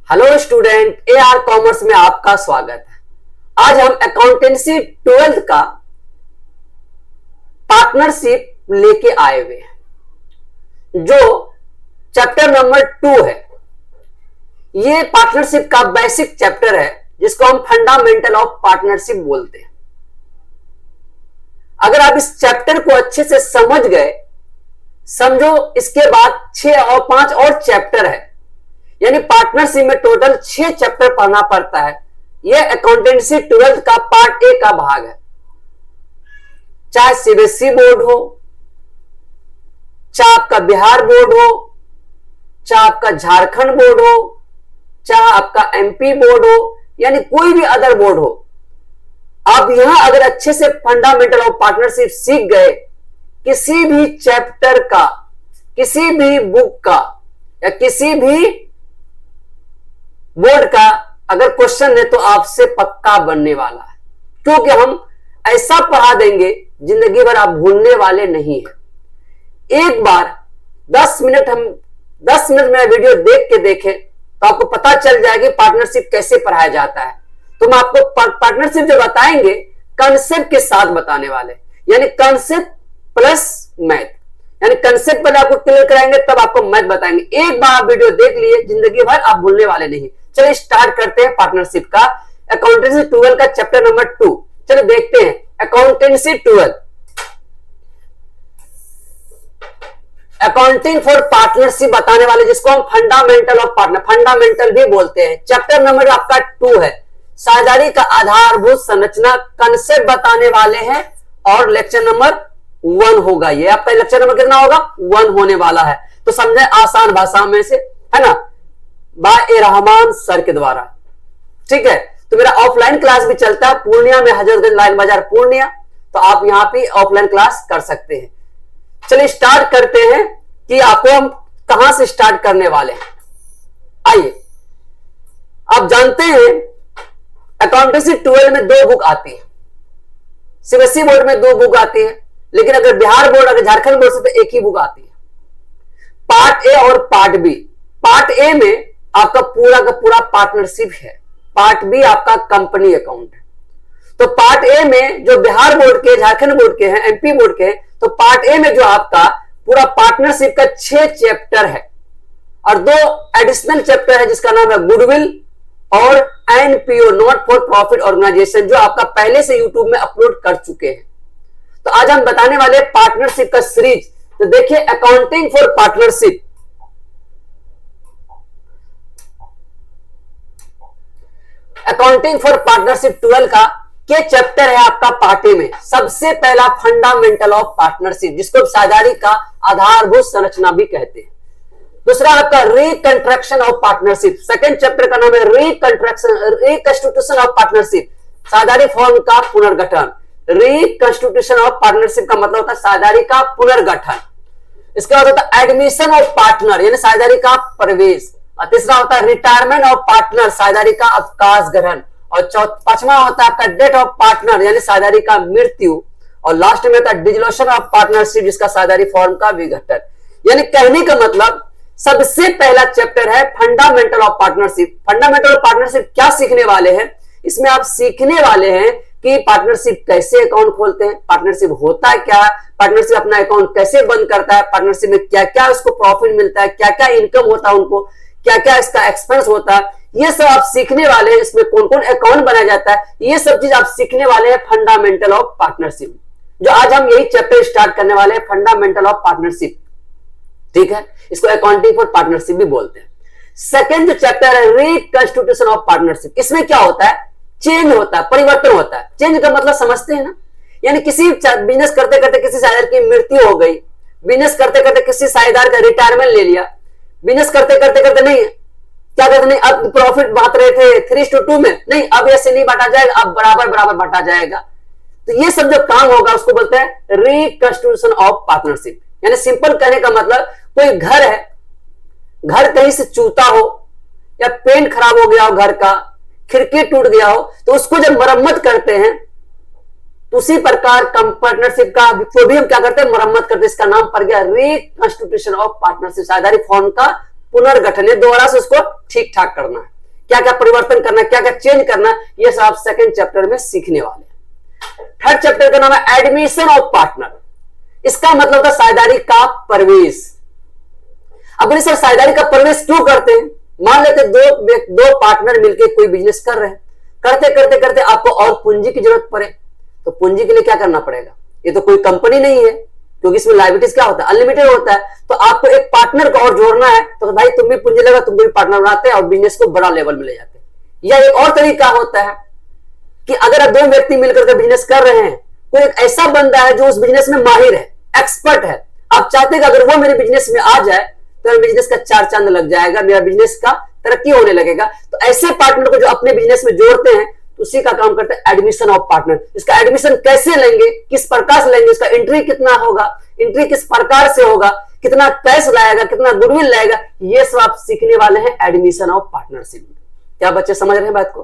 Hello student, AR commerce में आपका स्वागत है। आज हम अकाउंटेंसी 12th का पार्टनरशिप लेके आए हुए हैं, जो चैप्टर नंबर 2 है। ये पार्टनरशिप का बेसिक चैप्टर है, जिसको हम फंडामेंटल ऑफ पार्टनरशिप बोलते हैं। अगर आप इस चैप्टर को अच्छे से समझ गए, समझो इसके बाद 6 और 5 और चैप्टर है, यानी पार्टनरशिप में टोटल 6 चैप्टर पढ़ना पड़ता है। यह अकाउंटेंसी 12th का पार्ट ए का भाग है। चाहे सीबीएसई बोर्ड हो, चाहे आपका बिहार बोर्ड हो, चाहे आपका झारखंड बोर्ड हो, चाहे आपका एमपी बोर्ड हो, यानी कोई भी अदर बोर्ड हो, आप यहां अगर अच्छे से फंडामेंटल ऑफ पार्टनरशिप सीख गए, किसी भी चैप्टर का, किसी भी बुक का या किसी भी बोर्ड का अगर क्वेश्चन है तो आपसे पक्का बनने वाला है, क्योंकि हम ऐसा पढ़ा देंगे जिंदगी भर आप भूलने वाले नहीं हैं। एक बार 10 मिनट मेरा वीडियो देख के देखें तो आपको पता चल जाएगी पार्टनरशिप कैसे पढ़ाया जाता है। तो हम आपको पार्टनरशिप जो बताएंगे कंसेप्ट के साथ बताने वाले, यानी कंसेप्ट प्लस मैथ, यानी कंसेप्ट पहले आपको क्लियर कराएंगे तब आपको मैथ बताएंगे। एक बार आप वीडियो देख लिए, जिंदगी भर आप भूलने वाले नहीं। चलिए स्टार्ट करते हैं पार्टनरशिप का अकाउंटेंसी 12 का चैप्टर नंबर 2। चलिए देखते हैं अकाउंटेंसी 12, अकाउंटिंग फॉर पार्टनरशिप बताने वाले, जिसको हम फंडामेंटल ऑफ पार्टनर, फंडामेंटल भी बोलते हैं। चैप्टर नंबर आपका 2 है, साझेदारी का आधारभूत संरचना, कंसेप्ट बताने वाले हैं और लेक्चर नंबर 1 होगा। ये आपका लेक्चर नंबर कितना होगा? 1 होने वाला है। तो समझे आसान भाषा में से, है ना, बाय रहमान सर के द्वारा। ठीक है, तो मेरा ऑफलाइन क्लास भी चलता है पूर्णिया में, हजरतगंज लाइन बाजार पूर्णिया, तो आप यहां पे ऑफलाइन क्लास कर सकते हैं। चलिए स्टार्ट करते हैं कि आपको हम कहां से स्टार्ट करने वाले हैं। आइए, आप जानते हैं अकाउंटेंसी 12 में 2 बुक आती है, सीबीएसई बोर्ड में 2 बुक आती है, लेकिन अगर बिहार बोर्ड, अगर झारखंड बोर्ड से तो एक ही बुक आती है, पार्ट ए और पार्ट बी। पार्ट ए में आपका पूरा का पूरा पार्टनरशिप है, पार्ट बी आपका कंपनी अकाउंट है। तो पार्ट ए में जो बिहार बोर्ड के, झारखंड बोर्ड के हैं, एमपी बोर्ड के हैं, तो पार्ट ए में जो आपका पूरा पार्टनरशिप का 6 चैप्टर है और 2 एडिशनल चैप्टर है, जिसका नाम है गुडविल और NPO, not for profit organisation, जो आपका पहले से यूट्यूब में अपलोड कर चुके हैं। तो आज हम बताने वाले पार्टनरशिप का सीरीज। तो देखिए accounting for partnership, accounting for partnership 12 का के चैप्टर है आपका पार्ट ए में। सबसे पहला फंडामेंटल ऑफ पार्टनरशिप, जिसको साझेदारी का आधारभूत संरचना भी कहते हैं। दूसरा आपका reconstruction of partnership, second chapter का नाम है रिकंस्टिट्यूशन ऑफ पार्टनरशिप, साझेदारी फॉर्म का पुनर्गठन। रिकंस्टिट्यूशन ऑफ पार्टनरशिप का मतलब होता है साझेदारी का पुनर्गठन। इसके बाद होता है एडमिशन ऑफ पार्टनर, यानी साझेदारी का प्रवेश। और तीसरा होता है रिटायरमेंट ऑफ पार्टनर, साझेदारी का अवकाश ग्रहण। और 5वां होता है आपका डेथ ऑफ पार्टनर, यानी साझेदारी का मृत्यु। और लास्ट में होता है डिसोल्यूशन ऑफ पार्टनरशिप, जिसका साझेदारी फॉर्म का विघटन। यानी कहने का मतलब सबसे पहला चैप्टर है fundamental of partnership. Fundamental of partnership क्या सीखने वाले हैं? इसमें आप सीखने वाले हैं कि पार्टनरशिप कैसे अकाउंट खोलते हैं, पार्टनरशिप होता है क्या, पार्टनरशिप अपना अकाउंट कैसे बंद करता है, पार्टनरशिप में क्या क्या उसको प्रॉफिट मिलता है, क्या क्या इनकम होता है उनको, क्या क्या इसका एक्सपेंस होता है, ये सब आप सीखने वाले हैं। इसमें कौन कौन अकाउंट बनाया जाता है, ये सब चीज आप सीखने वाले हैं फंडामेंटल ऑफ पार्टनरशिप, जो आज हम यही चैप्टर स्टार्ट करने वाले हैं, फंडामेंटल ऑफ पार्टनरशिप। ठीक है, इसको अकाउंटिंग फॉर पार्टनरशिप भी बोलते हैं। सेकंड जो चैप्टर है रिकंस्टिट्यूशन ऑफ पार्टनरशिप, इसमें क्या होता है? चेंज होता है, परिवर्तन होता है। चेंज का मतलब समझते हैं ना, यानी किसी बिजनेस करते करते किसी साझेदार की मृत्यु हो गई, बिजनेस करते करते किसी साझेदार का रिटायरमेंट ले लिया, बिजनेस करते करते नहीं क्या कहते, नहीं अब प्रॉफिट बांट रहे थे 3:2 में, नहीं अब ऐसे नहीं बांटा जाएगा, अब बराबर बराबर बांटा जाएगा। तो ये सब जो काम होगा उसको बोलते हैं रिकंस्टिट्यूशन ऑफ पार्टनरशिप। यानी सिंपल कहने का मतलब कोई घर है, घर कहीं से चूता हो या पेंट खराब हो गया हो, घर का खिड़की टूट गया हो, तो उसको जब मरम्मत करते हैं तो उसी प्रकार पार्टनरशिप का तो भी हम क्या करते हैं, मरम्मत करते हैं। इसका नाम पड़ गया रिकंस्टिट्यूशन ऑफ पार्टनरशिप, साझेदारी फॉर्म का पुनर्गठन, दोबारा से उसको ठीक ठाक करना है। क्या क्या परिवर्तन करना, क्या क्या चेंज करना, ये सब आप सेकंड चैप्टर में सीखने वाले हैं। थर्ड चैप्टर का नाम है एडमिशन ऑफ पार्टनर। इसका मतलब था साझेदारी का प्रवेश। अब बोले सर साझेदारी का प्रवेश क्यों करते हैं? मान लेते दो पार्टनर मिलकर कोई बिजनेस कर रहे हैं, करते करते करते आपको और पूंजी की जरूरत पड़े, तो पूंजी के लिए क्या करना पड़ेगा? ये तो कोई कंपनी नहीं है, क्योंकि इसमें लायबिलिटीज क्या होता है, अनलिमिटेड होता है। तो आपको एक पार्टनर को और जोड़ना है, तो भाई तुम भी पूंजी लगा, तुम भी पार्टनर बनाते हैं और बिजनेस को बड़ा लेवल में ले जाते हैं। या एक और तरीका होता है कि अगर आप दो व्यक्ति मिलकर के बिजनेस कर रहे हैं, कोई एक ऐसा बंदा है जो उस बिजनेस में माहिर है, एक्सपर्ट है, आप चाहते हैं कि अगर वो मेरे बिजनेस में आ जाए तो मेरे बिजनेस का चार चांद लग जाएगा, मेरा बिजनेस का तरक्की होने लगेगा। तो ऐसे पार्टनर को जो अपने बिजनेस में जोड़ते हैं, तो उसी का काम करते हैं एडमिशन ऑफ पार्टनर। इसका एडमिशन कैसे लेंगे, किस प्रकार से लेंगे, इसका एंट्री कितना होगा, एंट्री किस प्रकार से होगा, कितना कैश लाएगा, कितना गुडविल लाएगा, ये सब आप सीखने वाले हैं एडमिशन ऑफ पार्टनरशिप। क्या बच्चे समझ रहे हैं बात को?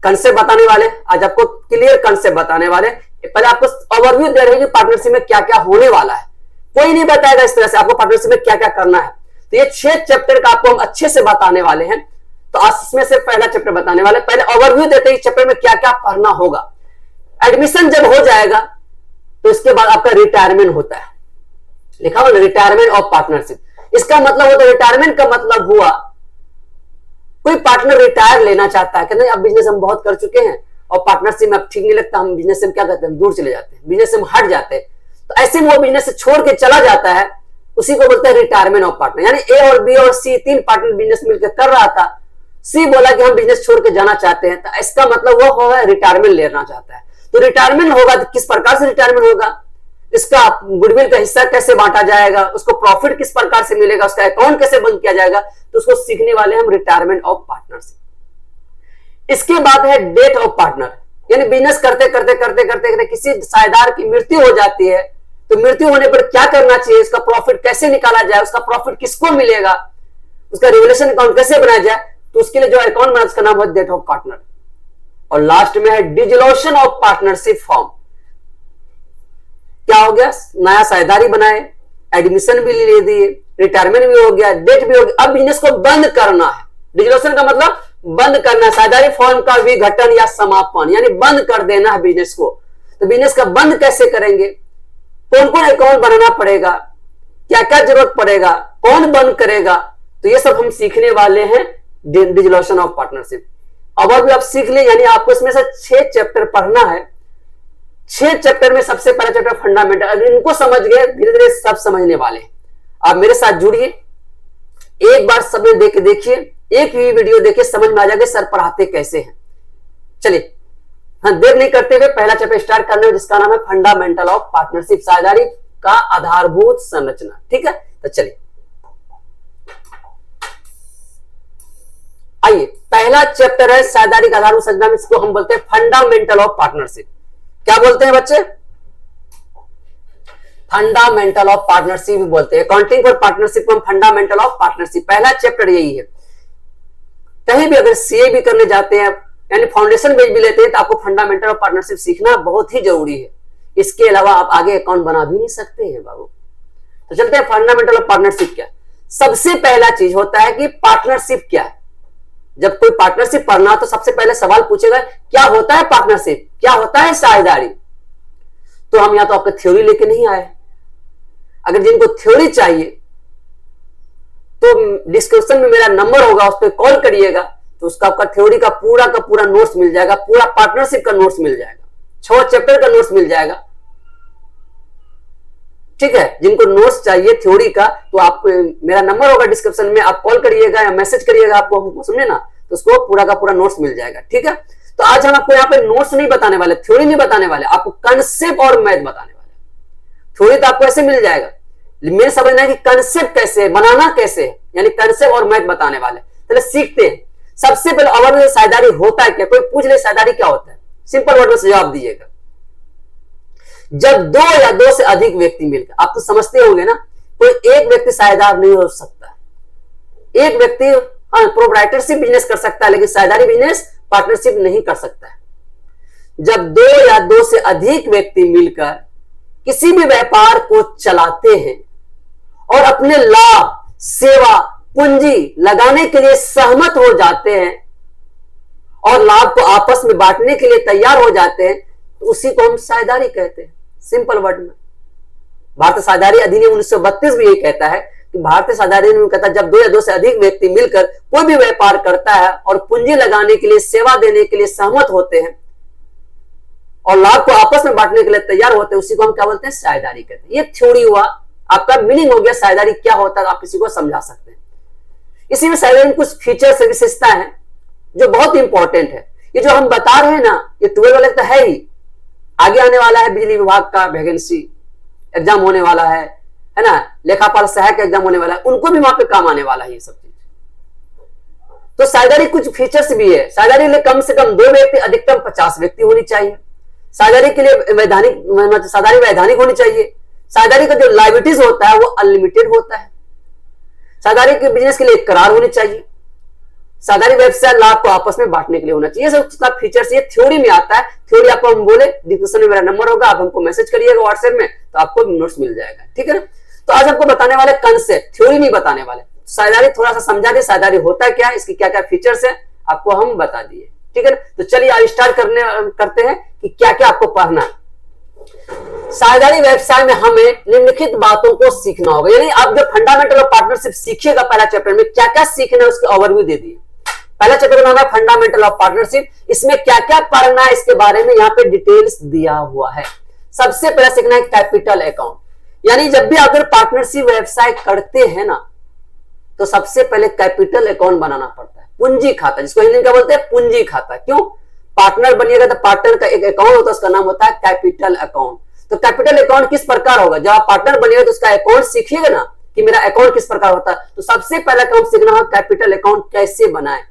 कंसेप्ट बताने वाले, आज आपको क्लियर कंसेप्ट बताने वाले। पहले आपको ओवरव्यू दे रहे हैं कि पार्टनरशिप में क्या क्या होने वाला है। कोई नहीं बताएगा इस तरह से आपको पार्टनरशिप में क्या क्या करना है। तो ये 6 चैप्टर का आपको हम अच्छे से बताने वाले हैं। तो आज इसमें से पहला चैप्टर बताने वाले, पहले ओवरव्यू देते हैं चैप्टर में क्या क्या पढ़ना होगा। एडमिशन जब हो जाएगा तो इसके बाद आपका रिटायरमेंट होता है, लिखा हुआ रिटायरमेंट ऑफ पार्टनरशिप। इसका मतलब होता है, रिटायरमेंट का मतलब हुआ कोई पार्टनर रिटायर लेना चाहता है कि नहीं अब बिजनेस हम बहुत कर चुके हैं और पार्टनरशिप में अब ठीक नहीं लगता, हम बिजनेस से हम क्या करते हैं, हम दूर चले जाते हैं, बिजनेस से हम हट जाते हैं। तो ऐसे में वो बिजनेस से छोड़ के चला जाता है, उसी को बोलते हैं रिटायरमेंट ऑफ पार्टनर। यानी ए और बी और सी 3 पार्टनर बिजनेस मिलकर कर रहा था, सी बोला कि हम बिजनेस छोड़ के जाना चाहते हैं, तो इसका मतलब वो होगा रिटायरमेंट लेना चाहता है। तो रिटायरमेंट होगा तो किस प्रकार से रिटायरमेंट होगा, इसका गुडविल का हिस्सा कैसे बांटा जाएगा, उसको प्रॉफिट किस प्रकार से मिलेगा, उसका अकाउंट कैसे बंद किया जाएगा, तो उसको सीखने वाले हम रिटायरमेंट ऑफ पार्टनरशिप। इसके बाद है डेथ ऑफ पार्टनर, यानी बिजनेस करते करते करते करते करते किसी साझेदार की मृत्यु हो जाती है, तो मृत्यु होने पर क्या करना चाहिए, इसका प्रॉफिट कैसे निकाला जाए, उसका प्रॉफिट किसको मिलेगा, उसका रिवोल्यूशन अकाउंट कैसे बनाया जाए, तो उसके लिए जो अकाउंट बना उसका नाम है डेथ ऑफ पार्टनर। और लास्ट में है डिसोल्यूशन ऑफ पार्टनरशिप फॉर्म। क्या हो गया, नया साझेदारी बनाए, एडमिशन भी ले दिए, रिटायरमेंट भी हो गया, डेट भी हो गया, अब बिजनेस को बंद करना है। डिसोल्यूशन का मतलब बंद करना है, साझेदारी फॉर्म का विघटन या समापन, यानी बंद कर देना है बिजनेस को। तो बिजनेस का बंद कैसे करेंगे, कौन कौन अकाउंट बनाना पड़ेगा, क्या क्या जरूरत पड़ेगा, कौन बंद करेगा, तो ये सब हम सीखने वाले हैं डिसोल्यूशन ऑफ पार्टनरशिप। अब भी आप सीख ले, यानी आपको इसमें से 6 चैप्टर पढ़ना है। 6 चैप्टर में सबसे पहला चैप्टर फंडामेंटल, अगर इनको समझ गए धीरे धीरे सब समझने वाले हैं। आप मेरे साथ जुड़िए, एक बार सब देख के देखिए, एक ही वीडियो देखिए, समझ में आ जाएगा सर पढ़ाते कैसे हैं। चलिए, हाँ देर नहीं करते हुए पहला चैप्टर स्टार्ट करने, जिसका नाम है फंडामेंटल ऑफ पार्टनरशिप, साझेदारी का आधारभूत संरचना। ठीक है, तो चलिए आइए, पहला चैप्टर है साझेदारी का आधारभूत संरचना, इसको हम बोलते हैं फंडामेंटल ऑफ पार्टनरशिप। क्या बोलते हैं बच्चे, फंडामेंटल ऑफ पार्टनरशिप बोलते हैं। अकाउंटिंग फॉर पार्टनरशिप को फंडामेंटल ऑफ पार्टनरशिप, पहला चैप्टर यही है। कहीं भी अगर सीए भी करने जाते हैं, यानी फाउंडेशन बेस भी लेते हैं, तो आपको फंडामेंटल ऑफ पार्टनरशिप सीखना बहुत ही जरूरी है। इसके अलावा आप आगे अकाउंट बना भी नहीं सकते हैं बाबू। तो चलते हैं फंडामेंटल ऑफ पार्टनरशिप क्या। सबसे पहला चीज होता है कि पार्टनरशिप क्या है। जब कोई पार्टनरशिप पढ़ना हो तो सबसे पहले सवाल पूछेगा क्या होता है पार्टनरशिप, क्या होता है साझेदारी। तो हम यहां तो आपका थ्योरी लेके नहीं आए। अगर जिनको थ्योरी चाहिए तो डिस्क्रिप्शन में मेरा नंबर होगा, उस पर कॉल करिएगा, तो उसका आपका थ्योरी का पूरा नोट्स मिल जाएगा, पूरा पार्टनरशिप का नोट्स मिल जाएगा, 6 चैप्टर का नोट्स मिल जाएगा। ठीक है, जिनको नोट्स चाहिए थ्योरी का, तो आप मेरा नंबर होगा डिस्क्रिप्शन में, आप कॉल करिएगा या मैसेज करिएगा, आपको समझे ना, तो उसको पूरा का पूरा नोट्स मिल जाएगा। ठीक है, तो आज हम आपको यहाँ पे नोट्स नहीं बताने वाले, थ्योरी नहीं बताने वाले, आपको कंसेप्ट और मैथ बताने वाले। थ्योरी तो आपको ऐसे मिल जाएगा, मेरे समझना है कि कंसेप्ट कैसे है, बनाना कैसे है, यानी कंसेप्ट और मैथ बताने वाले। चलिए सीखते हैं। सबसे पहले ओवरऑल साझेदारी होता है क्या, कोई पूछ ले साझेदारी क्या होता है, सिंपल वर्ड में जवाब दीजिएगा। जब 2 या 2 से अधिक व्यक्ति मिलकर, आप तो समझते होंगे ना, कोई एक व्यक्ति साझेदार नहीं हो सकता। एक व्यक्ति प्रोप्राइटरशिप बिजनेस कर सकता है, लेकिन साझेदारी बिजनेस पार्टनरशिप नहीं कर सकता है। जब 2 या 2 से अधिक व्यक्ति मिलकर किसी भी व्यापार को चलाते हैं और अपने लाभ, सेवा, पूंजी लगाने के लिए सहमत हो जाते हैं, और लाभ को आपस में बांटने के लिए तैयार हो जाते हैं, तो उसी को हम साझेदारी कहते हैं। सिंपल वर्ड में भारतीय साझेदारी अधिनियम 1932 भी यही कहता है कि भारतीय साझेदारी अधिनियम कहता है जब दो या दो से अधिक व्यक्ति मिलकर कोई भी व्यापार करता है और पूंजी लगाने के लिए, सेवा देने के लिए सहमत होते हैं और लाभ को आपस में बांटने के लिए तैयार होते हैं, उसी को हम क्या बोलते हैं? साझेदारी कहते हैं। ये थ्योरी हुआ, आपका मीनिंग हो गया साझेदारी क्या होता है, आप किसी को समझा सकते हैं। इसी में साझेदारी में कुछ फीचर्स विशेषता है जो बहुत इंपॉर्टेंट है। ये जो हम बता रहे हैं ना, ये 12 वाले तो है ही, आगे आने वाला है बिजली विभाग का वैकेंसी एग्जाम होने वाला है ना, लेखापाल सहायक एग्जाम होने वाला है, उनको भी वहां पे काम आने वाला है ये सब चीज। तो साझेदारी कुछ फीचर्स भी है। साझेदारी के लिए कम से कम 2 व्यक्ति, अधिकतम 50 व्यक्ति होनी चाहिए। साझेदारी के लिए साझेदारी वैधानिक होनी चाहिए। साझेदारी का जो लायबिलिटीज होता है वो अनलिमिटेड होता है। साझेदारी के बिजनेस के लिए एक करार होनी चाहिए। साझेदारी व्यवसाय लाभ को आपस में बांटने के लिए होना चाहिए। ये सब फीचर्स ये थ्योरी में आता है। थ्योरी आपको हम बोले डिस्क्रिप्शन में मेरा नंबर होगा, आप हमको मैसेज करिएगा व्हाट्सएप में, तो आपको नोट्स मिल जाएगा, ठीक है ना। तो आज आपको बताने वाले कंसेप्ट, थ्योरी नहीं बताने वाले। साझेदारी थोड़ा सा समझा दे, साझेदारी होता क्या है, इसकी क्या क्या फीचर्स है आपको हम बता दिए, ठीक है ना। तो चलिए आज स्टार्ट करते हैं कि क्या क्या आपको पढ़ना है। साझेदारी व्यवसाय में हमें निम्नलिखित बातों को सीखना होगा, यानी आप जो फंडामेंटल ऑफ पार्टनरशिप सीखिएगा पहला चैप्टर में, क्या क्या सीखना है उसके ओवरव्यू दे दिए। पहला चैप्टर का नाम है फंडामेंटल ऑफ पार्टनरशिप। इसमें क्या क्या पढ़ना है इसके बारे में यहाँ पे डिटेल्स दिया हुआ है। सबसे पहले सीखना है कैपिटल अकाउंट, यानी जब भी अगर पार्टनरशिप व्यवसाय करते हैं ना, तो सबसे पहले कैपिटल अकाउंट बनाना पड़ता है। पूंजी खाता, जिसको हिंदी में क्या बोलते हैं? पूंजी खाता। क्यों? पार्टनर बनिएगा तो पार्टनर का एक अकाउंट होता है, उसका नाम होता है कैपिटल अकाउंट। तो कैपिटल अकाउंट किस प्रकार होगा? जब आप पार्टनर बनिएगा तो उसका अकाउंट सीखिएगा ना कि मेरा अकाउंट किस प्रकार होता है, तो सबसे पहला काम सीखना है कैपिटल अकाउंट कैसे बनाए।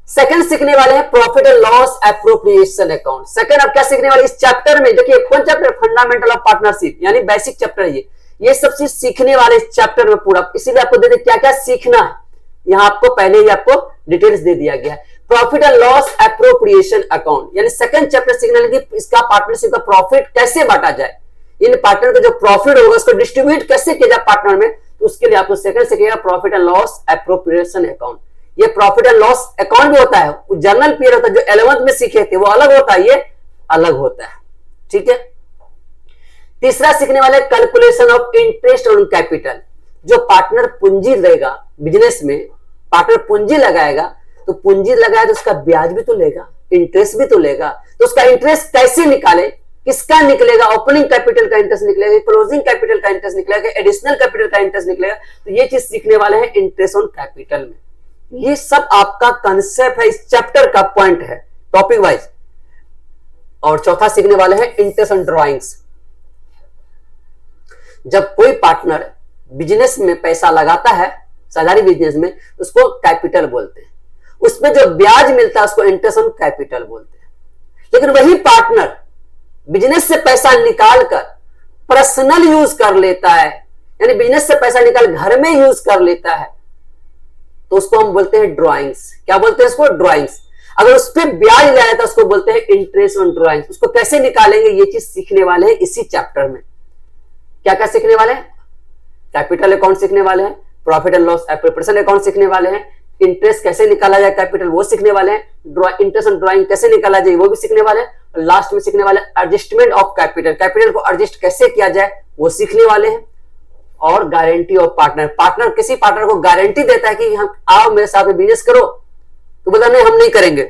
सेकंड सीखने वाले हैं profit and loss appropriation account. Second आप क्या सीखने वाले इस चैप्टर में? देखिए कौन चैप्टर? फंडामेंटल ऑफ पार्टनरशिप, यानी बेसिक चैप्टर है ये सब चीज सीखने वाले इस चैप्टर में पूरा। इसीलिए आपको दे क्या क्या सीखना है, यहाँ आपको पहले ही आपको डिटेल्स दे दिया गया है। Profit and loss appropriation account, यानी सेकंड चैप्टर सीखने लगे इसका पार्टनरशिप का प्रॉफिट कैसे बांटा जाए, इन पार्टनर का जो प्रॉफिट होगा उसको डिस्ट्रीब्यूट कैसे किया जाए पार्टनर में, तो उसके लिए आपको सेकंड सीखिएगा profit and loss appropriation account. ये प्रॉफिट एंड लॉस अकाउंट भी होता है, जर्नल पीरियड होता है, जो 11th में सीखे थे वो अलग होता है, ये अलग होता है, ठीक है। तीसरा सीखने वाले calculation of interest on capital. जो पार्टनर पूंजी लेगा बिजनेस में, पार्टनर पूंजी लगाएगा, तो पूंजी लगाया तो उसका ब्याज भी तो लेगा, इंटरेस्ट भी तो लेगा, तो उसका इंटरेस्ट कैसे निकाले, किसका निकलेगा? ओपनिंग कैपिटल का इंटरेस्ट निकलेगा, क्लोजिंग कैपिटल का इंटरेस्ट निकलेगा, एडिशनल कैपिटल का इंटरेस्ट निकलेगा। तो ये चीज सीखने वाले हैं इंटरेस्ट ऑन कैपिटल में। ये सब आपका कंसेप्ट है, इस चैप्टर का पॉइंट है टॉपिक वाइज। और चौथा सीखने वाले हैं इंटरेस्ट ऑन ड्रॉइंग्स। जब कोई पार्टनर बिजनेस में पैसा लगाता है, साझेदारी बिजनेस में, उसको कैपिटल बोलते हैं। उसमें जो ब्याज मिलता है उसको इंटरेस्ट ऑन कैपिटल बोलते हैं। लेकिन वही पार्टनर बिजनेस से पैसा निकालकर पर्सनल यूज कर लेता है, यानी बिजनेस से पैसा निकाल घर में यूज कर लेता है, तो उसको हम बोलते हैं ड्रॉइंग्स। क्या बोलते हैं इसको? ड्रॉइंग्स। अगर उस पर ब्याज ले आया तो उसको बोलते हैं इंटरेस्ट ऑन ड्रॉइंग्स। उसको कैसे निकालेंगे ये चीज सीखने वाले हैं इसी चैप्टर में। क्या क्या सीखने वाले हैं? कैपिटल अकाउंट सीखने वाले हैं, profit and loss appropriation account सीखने वाले हैं, इंटरेस्ट कैसे निकाला जाए कैपिटल वो सीखने वाले हैं, इंटरेस्ट ऑन ड्रॉइंग कैसे निकाला जाए वो भी सीखने वाले हैं, और लास्ट में सीखने वाले एडजस्टमेंट ऑफ कैपिटल, कैपिटल को एडजस्ट कैसे किया जाए वो सीखने वाले हैं। और गारंटी ऑफ पार्टनर, पार्टनर किसी पार्टनर को गारंटी देता है कि हम आओ मेरे साथ बिजनेस करो, तो बोला नहीं हम नहीं करेंगे,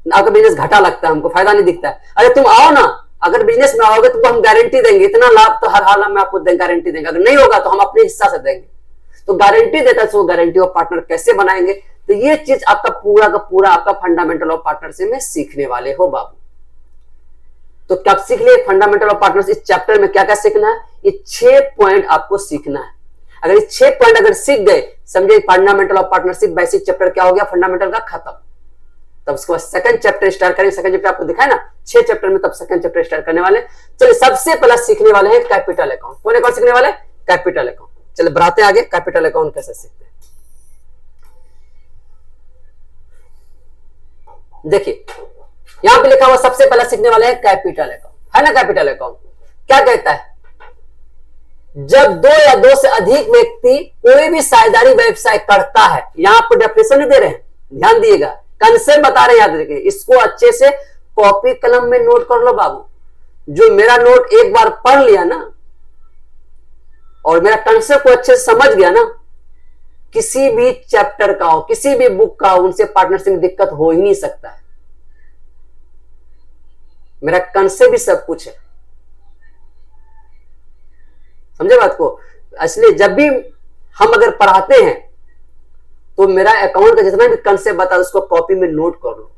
आपका बिजनेस घाटा लगता है, हमको फायदा नहीं दिखता है। अरे तुम आओ ना, अगर बिजनेस में आओगे तो हम गारंटी देंगे, इतना लाभ तो हर हाल में आपको गारंटी देंगे, अगर नहीं होगा तो हम अपने हिस्सा से देंगे। तो गारंटी देता है, तो गारंटी ऑफ पार्टनर कैसे बनाएंगे, तो ये चीज आपका पूरा का पूरा आपका फंडामेंटल ऑफ पार्टनरशिप में सीखने वाले हो बाबू। तो कब सीख लिए फंडामेंटल ऑफ पार्टनरशिप? इस चैप्टर में क्या क्या सीखना है? ये 6 पॉइंट आपको सीखना है। अगर ये 6 पॉइंट अगर सीख गए, समझे fundamental of partnership basic chapter क्या हो गया, फंडामेंटल का खत्म। तब उसके बाद सेकंड चैप्टर स्टार्ट करेंगे। सेकंड चैप्टर आपको दिखाया ना 6 चैप्टर में, तब सेकंड चैप्टर स्टार्ट करने वाले। चलिए सबसे पहला सीखने वाले हैं कैपिटल अकाउंट। कौन अकाउंट सीखने वाले? Capital account. चलिए बढ़ाते हैं आगे, कैपिटल अकाउंट कैसे सीखते हैं। देखिए यहां पे लिखा हुआ सबसे पहला सीखने वाले हैं कैपिटल अकाउंट, है ना। कैपिटल अकाउंट क्या कहता है? जब 2 या 2 से अधिक व्यक्ति कोई भी साझेदारी व्यवसाय करता है, यहां पर डेफिनेशन नहीं दे रहे हैं, ध्यान दिएगा, कंसेप्ट बता रहे हैं, याद रखिए। इसको अच्छे से कॉपी कलम में नोट कर लो बाबू। जो मेरा नोट एक बार पढ़ लिया ना और मेरा कंसेप्ट को अच्छे से समझ गया ना, किसी भी चैप्टर का हो, किसी भी बुक का हो, उनसे पार्टनरशिप में दिक्कत हो ही नहीं सकता है। मेरा कंसेप्ट भी सब कुछ है, समझे बात को। इसलिए जब भी हम अगर पढ़ाते हैं तो मेरा अकाउंट का जितना भी कंसेप्ट बता उसको कॉपी में नोट कर लो,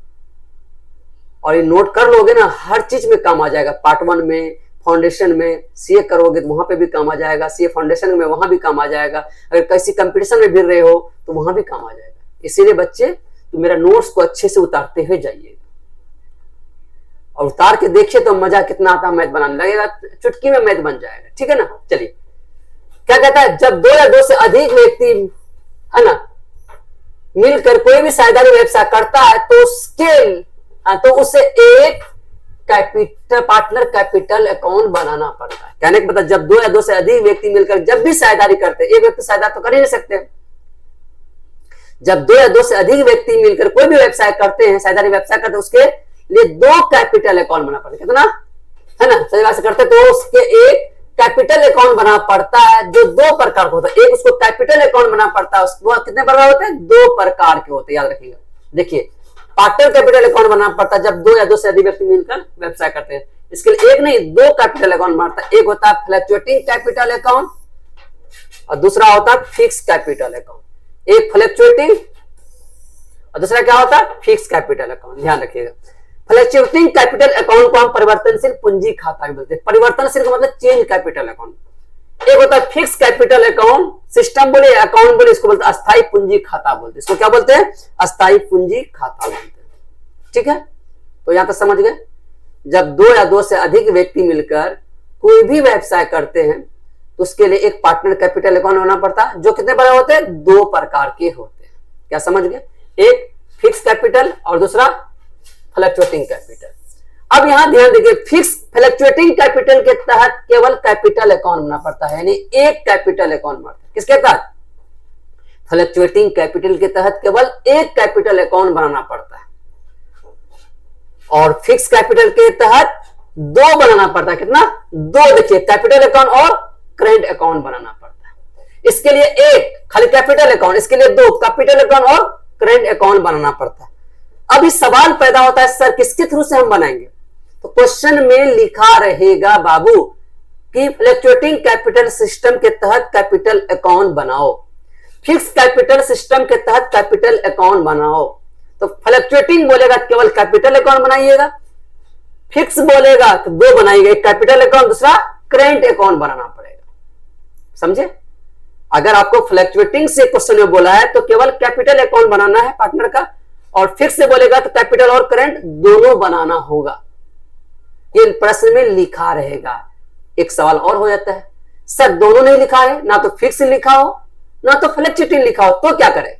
और ये नोट कर लोगे ना हर चीज में काम आ जाएगा। पार्ट 1 में, फाउंडेशन में सीए करोगे तो वहां पे भी काम आ जाएगा, सीए फाउंडेशन में वहां भी काम आ जाएगा, अगर किसी कंपटीशन में भिड़ रहे हो तो वहां भी काम आ जाएगा। इसीलिए बच्चे तो मेरा नोट्स को अच्छे से उतारते हुए जाइएगा, और उतार के देखिए तो मजा कितना आता है, मैथ बनाने लगेगा, चुटकी में मैथ बन जाएगा। ठीक है ना। चलिए क्या कहता है, जब 2 या 2 से अधिक व्यक्ति है ना मिलकर कोई भी साझेदारी व्यवसाय करता है तो उसे एक कैपिटल पार्टनर कैपिटल अकाउंट बनाना पड़ता है। कहने का मतलब जब 2 या 2 से अधिक व्यक्ति मिलकर जब भी साझेदारी करते हैं, एक व्यक्ति साझेदार तो कर ही नहीं सकते। जब 2 या 2 से अधिक व्यक्ति मिलकर कोई भी व्यवसाय करते हैं, साझेदारी व्यवसाय करते हैं, उसके लिए 2 कैपिटल अकाउंट बनाना पड़ता है। कितना है ना, साझेदारी करते तो उसके एक कैपिटल अकाउंट बनाना पड़ता है, जो 2 प्रकार का होता है। एक उसको कैपिटल अकाउंट बनाना पड़ता है, उसको कितने प्रकार होते हैं, 2 प्रकार के होते हैं, याद रखिएगा। देखिए पार्टनर कैपिटल अकाउंट बनाना पड़ता है जब 2 या 2 से अधिक व्यक्ति मिलकर व्यवसाय करते हैं। इसके लिए एक नहीं 2 कैपिटल अकाउंट बनता है। एक होता है फ्लक्चुएटिंग कैपिटल अकाउंट और दूसरा होता है फिक्स कैपिटल अकाउंट। एक फ्लक्चुएटिंग और दूसरा क्या होता है, फिक्स कैपिटल अकाउंट। ध्यान रखिएगा, फ्लक्चुएटिंग कैपिटल अकाउंट को हम परिवर्तनशील पूंजी खाता भी बोलते हैं। परिवर्तनशील का मतलब चेंज कैपिटल अकाउंट। एक होता है फिक्स कैपिटल अकाउंट, सिस्टम बोले अकाउंट बोले, इसको बोलते हैं अस्थायी पूंजी खाता बोलते हैं। इसको क्या बोलते हैं, अस्थायी पूंजी खाता बोलते हैं। ठीक है, तो यहां तक समझ गए। जब 2 या 2 से अधिक व्यक्ति मिलकर कोई भी व्यवसाय करते हैं तो उसके लिए एक पार्टनर कैपिटल अकाउंट होना पड़ता है, जो कितने बड़े होते हैं, 2 प्रकार के होते हैं। क्या समझ गए, एक फिक्स कैपिटल और दूसरा फ्लक्चुएटिंग कैपिटल। अब यहां ध्यान दीजिए, फिक्स फ्लक्चुएटिंग कैपिटल के तहत केवल कैपिटल अकाउंट बनना पड़ता है, यानी एक कैपिटल अकाउंट बनता है। किसके तहत, फ्लक्चुएटिंग कैपिटल के तहत केवल एक कैपिटल अकाउंट बनाना पड़ता है, और फिक्स कैपिटल के तहत 2 बनाना पड़ता है। कितना, 2। देखिए कैपिटल अकाउंट और करेंट अकाउंट बनाना पड़ता है। इसके लिए एक खाली कैपिटल अकाउंट, इसके लिए 2 कैपिटल अकाउंट और करेंट अकाउंट बनाना पड़ता है। अब इस सवाल पैदा होता है, सर किसके थ्रू से हम बनाएंगे, तो क्वेश्चन में लिखा रहेगा बाबू कि फ्लक्चुएटिंग कैपिटल सिस्टम के तहत कैपिटल अकाउंट बनाओ, फिक्स कैपिटल सिस्टम के तहत कैपिटल अकाउंट बनाओ। तो फ्लक्चुएटिंग बोलेगा केवल कैपिटल अकाउंट बनाइएगा, फिक्स बोलेगा तो 2 बनाइएगा, एक कैपिटल अकाउंट दूसरा करेंट अकाउंट बनाना पड़ेगा। समझे, अगर आपको फ्लक्चुएटिंग से क्वेश्चन में बोला है तो केवल कैपिटल अकाउंट बनाना है पार्टनर का, और फिक्स से बोलेगा तो कैपिटल और करंट दोनों बनाना होगा। ये प्रश्न में लिखा रहेगा। एक सवाल और हो जाता है, सर दोनों नहीं लिखा है, ना तो फिक्स लिखा हो ना तो फ्लक्चुएटिंग लिखा हो, तो क्या करें।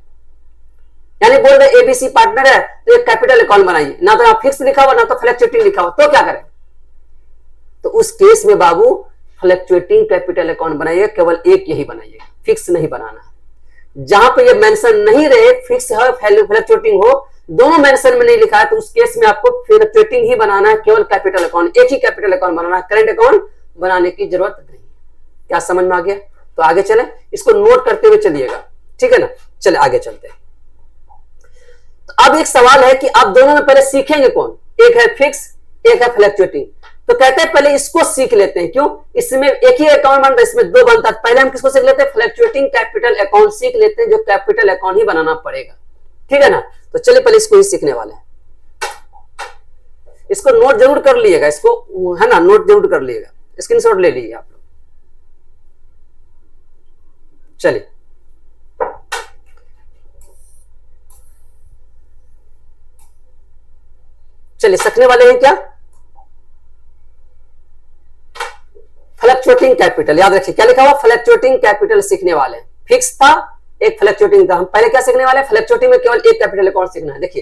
यानी बोल रहे एबीसी पार्टनर है तो एक कैपिटल अकाउंट बनाइए, ना तो फिक्स लिखा हो ना तो फ्लक्चुएटिंग लिखा हो, तो क्या करें। तो उस केस में बाबू फ्लक्चुएटिंग कैपिटल अकाउंट बनाइए, केवल एक यही बनाइएगा, फिक्स नहीं बनाना है। जहां पे ये मेंशन नहीं रहे, फिक्स है फ्लक्चुएटिंग हो, दोनों मेंशन में नहीं लिखा है, तो उस केस में आपको फ्लक्चुएटिंग ही बनाना है, केवल कैपिटल अकाउंट, एक ही कैपिटल अकाउंट बनाना है, करंट अकाउंट बनाने की जरूरत नहीं। क्या समझ में आ गया, तो आगे चले, इसको नोट करते हुए चलिएगा। ठीक है ना, चले आगे चलते हैं। तो अब एक सवाल है कि आप दोनों में पहले सीखेंगे कौन, एक है फिक्स एक है फ्लक्चुएटिंग। तो कहते हैं पहले इसको सीख लेते हैं, क्यों, इसमें एक ही अकाउंट बनता है, इसमें 2 बनता है। पहले हम किसको सीख लेते हैं, फ्लक्चुएटिंग कैपिटल अकाउंट सीख लेते हैं, जो कैपिटल अकाउंट ही बनाना पड़ेगा। ठीक है ना, तो चलिए पहले इसको ही सीखने वाले हैं। इसको नोट जरूर कर लीजिएगा, इसको है ना नोट जरूर कर लीजिएगा, स्क्रीनशॉट ले लीजिए आप लोग। चलिए चलिए सीखने वाले हैं क्या, फ्लक्चुएटिंग कैपिटल। याद रखिए क्या लिखा हुआ, फ्लक्चुएटिंग कैपिटल सीखने वाले हैं। फिक्स था, एक फ्लक्चुएटिंग था। हम पहले क्या सीखने वाले हैं, फ्लक्चुएटिंग में केवल एक कैपिटल अकाउंट सीखना है। देखिए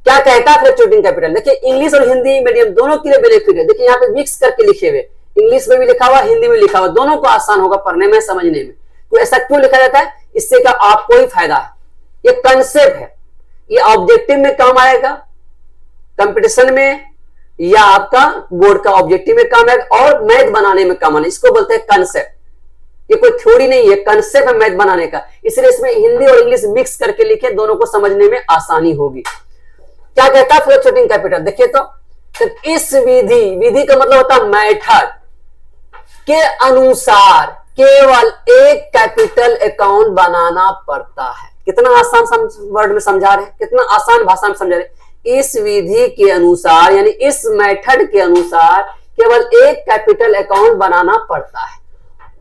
क्या कहता है फ्लक्चुएटिंग कैपिटल, देखिए इंग्लिश और हिंदी मीडियम दोनों के लिए बेनिफिट है। देखिए यहाँ पे मिक्स करके लिखे हुए, इंग्लिश में भी लिखा हुआ हिंदी में लिखा हुआ, दोनों को आसान होगा पढ़ने में समझने में। तो ऐसा क्यों लिखा जाता है, इससे क्या आपको ही फायदा है, ये कंसेप्ट है, ये ऑब्जेक्टिव में काम आएगा कंपटीशन में, या आपका बोर्ड का ऑब्जेक्टिव में काम आएगा, और मैथ बनाने में काम आने, इसको बोलते हैं कंसेप्ट। ये कोई थ्योरी नहीं है, कंसेप्ट है मैथ बनाने का, इसलिए इसमें हिंदी और इंग्लिश मिक्स करके लिखे, दोनों को समझने में आसानी होगी। क्या कहता है फ्लक्चुएटिंग कैपिटल, देखिए तो इस विधि का मतलब होता है मेथड के अनुसार केवल एक कैपिटल अकाउंट बनाना पड़ता है। कितना आसान वर्ड में समझा रहे हैं, कितना आसान भाषा में समझा रहे हैं। इस विधि के अनुसार यानी इस मेथड के अनुसार केवल एक कैपिटल अकाउंट बनाना पड़ता है,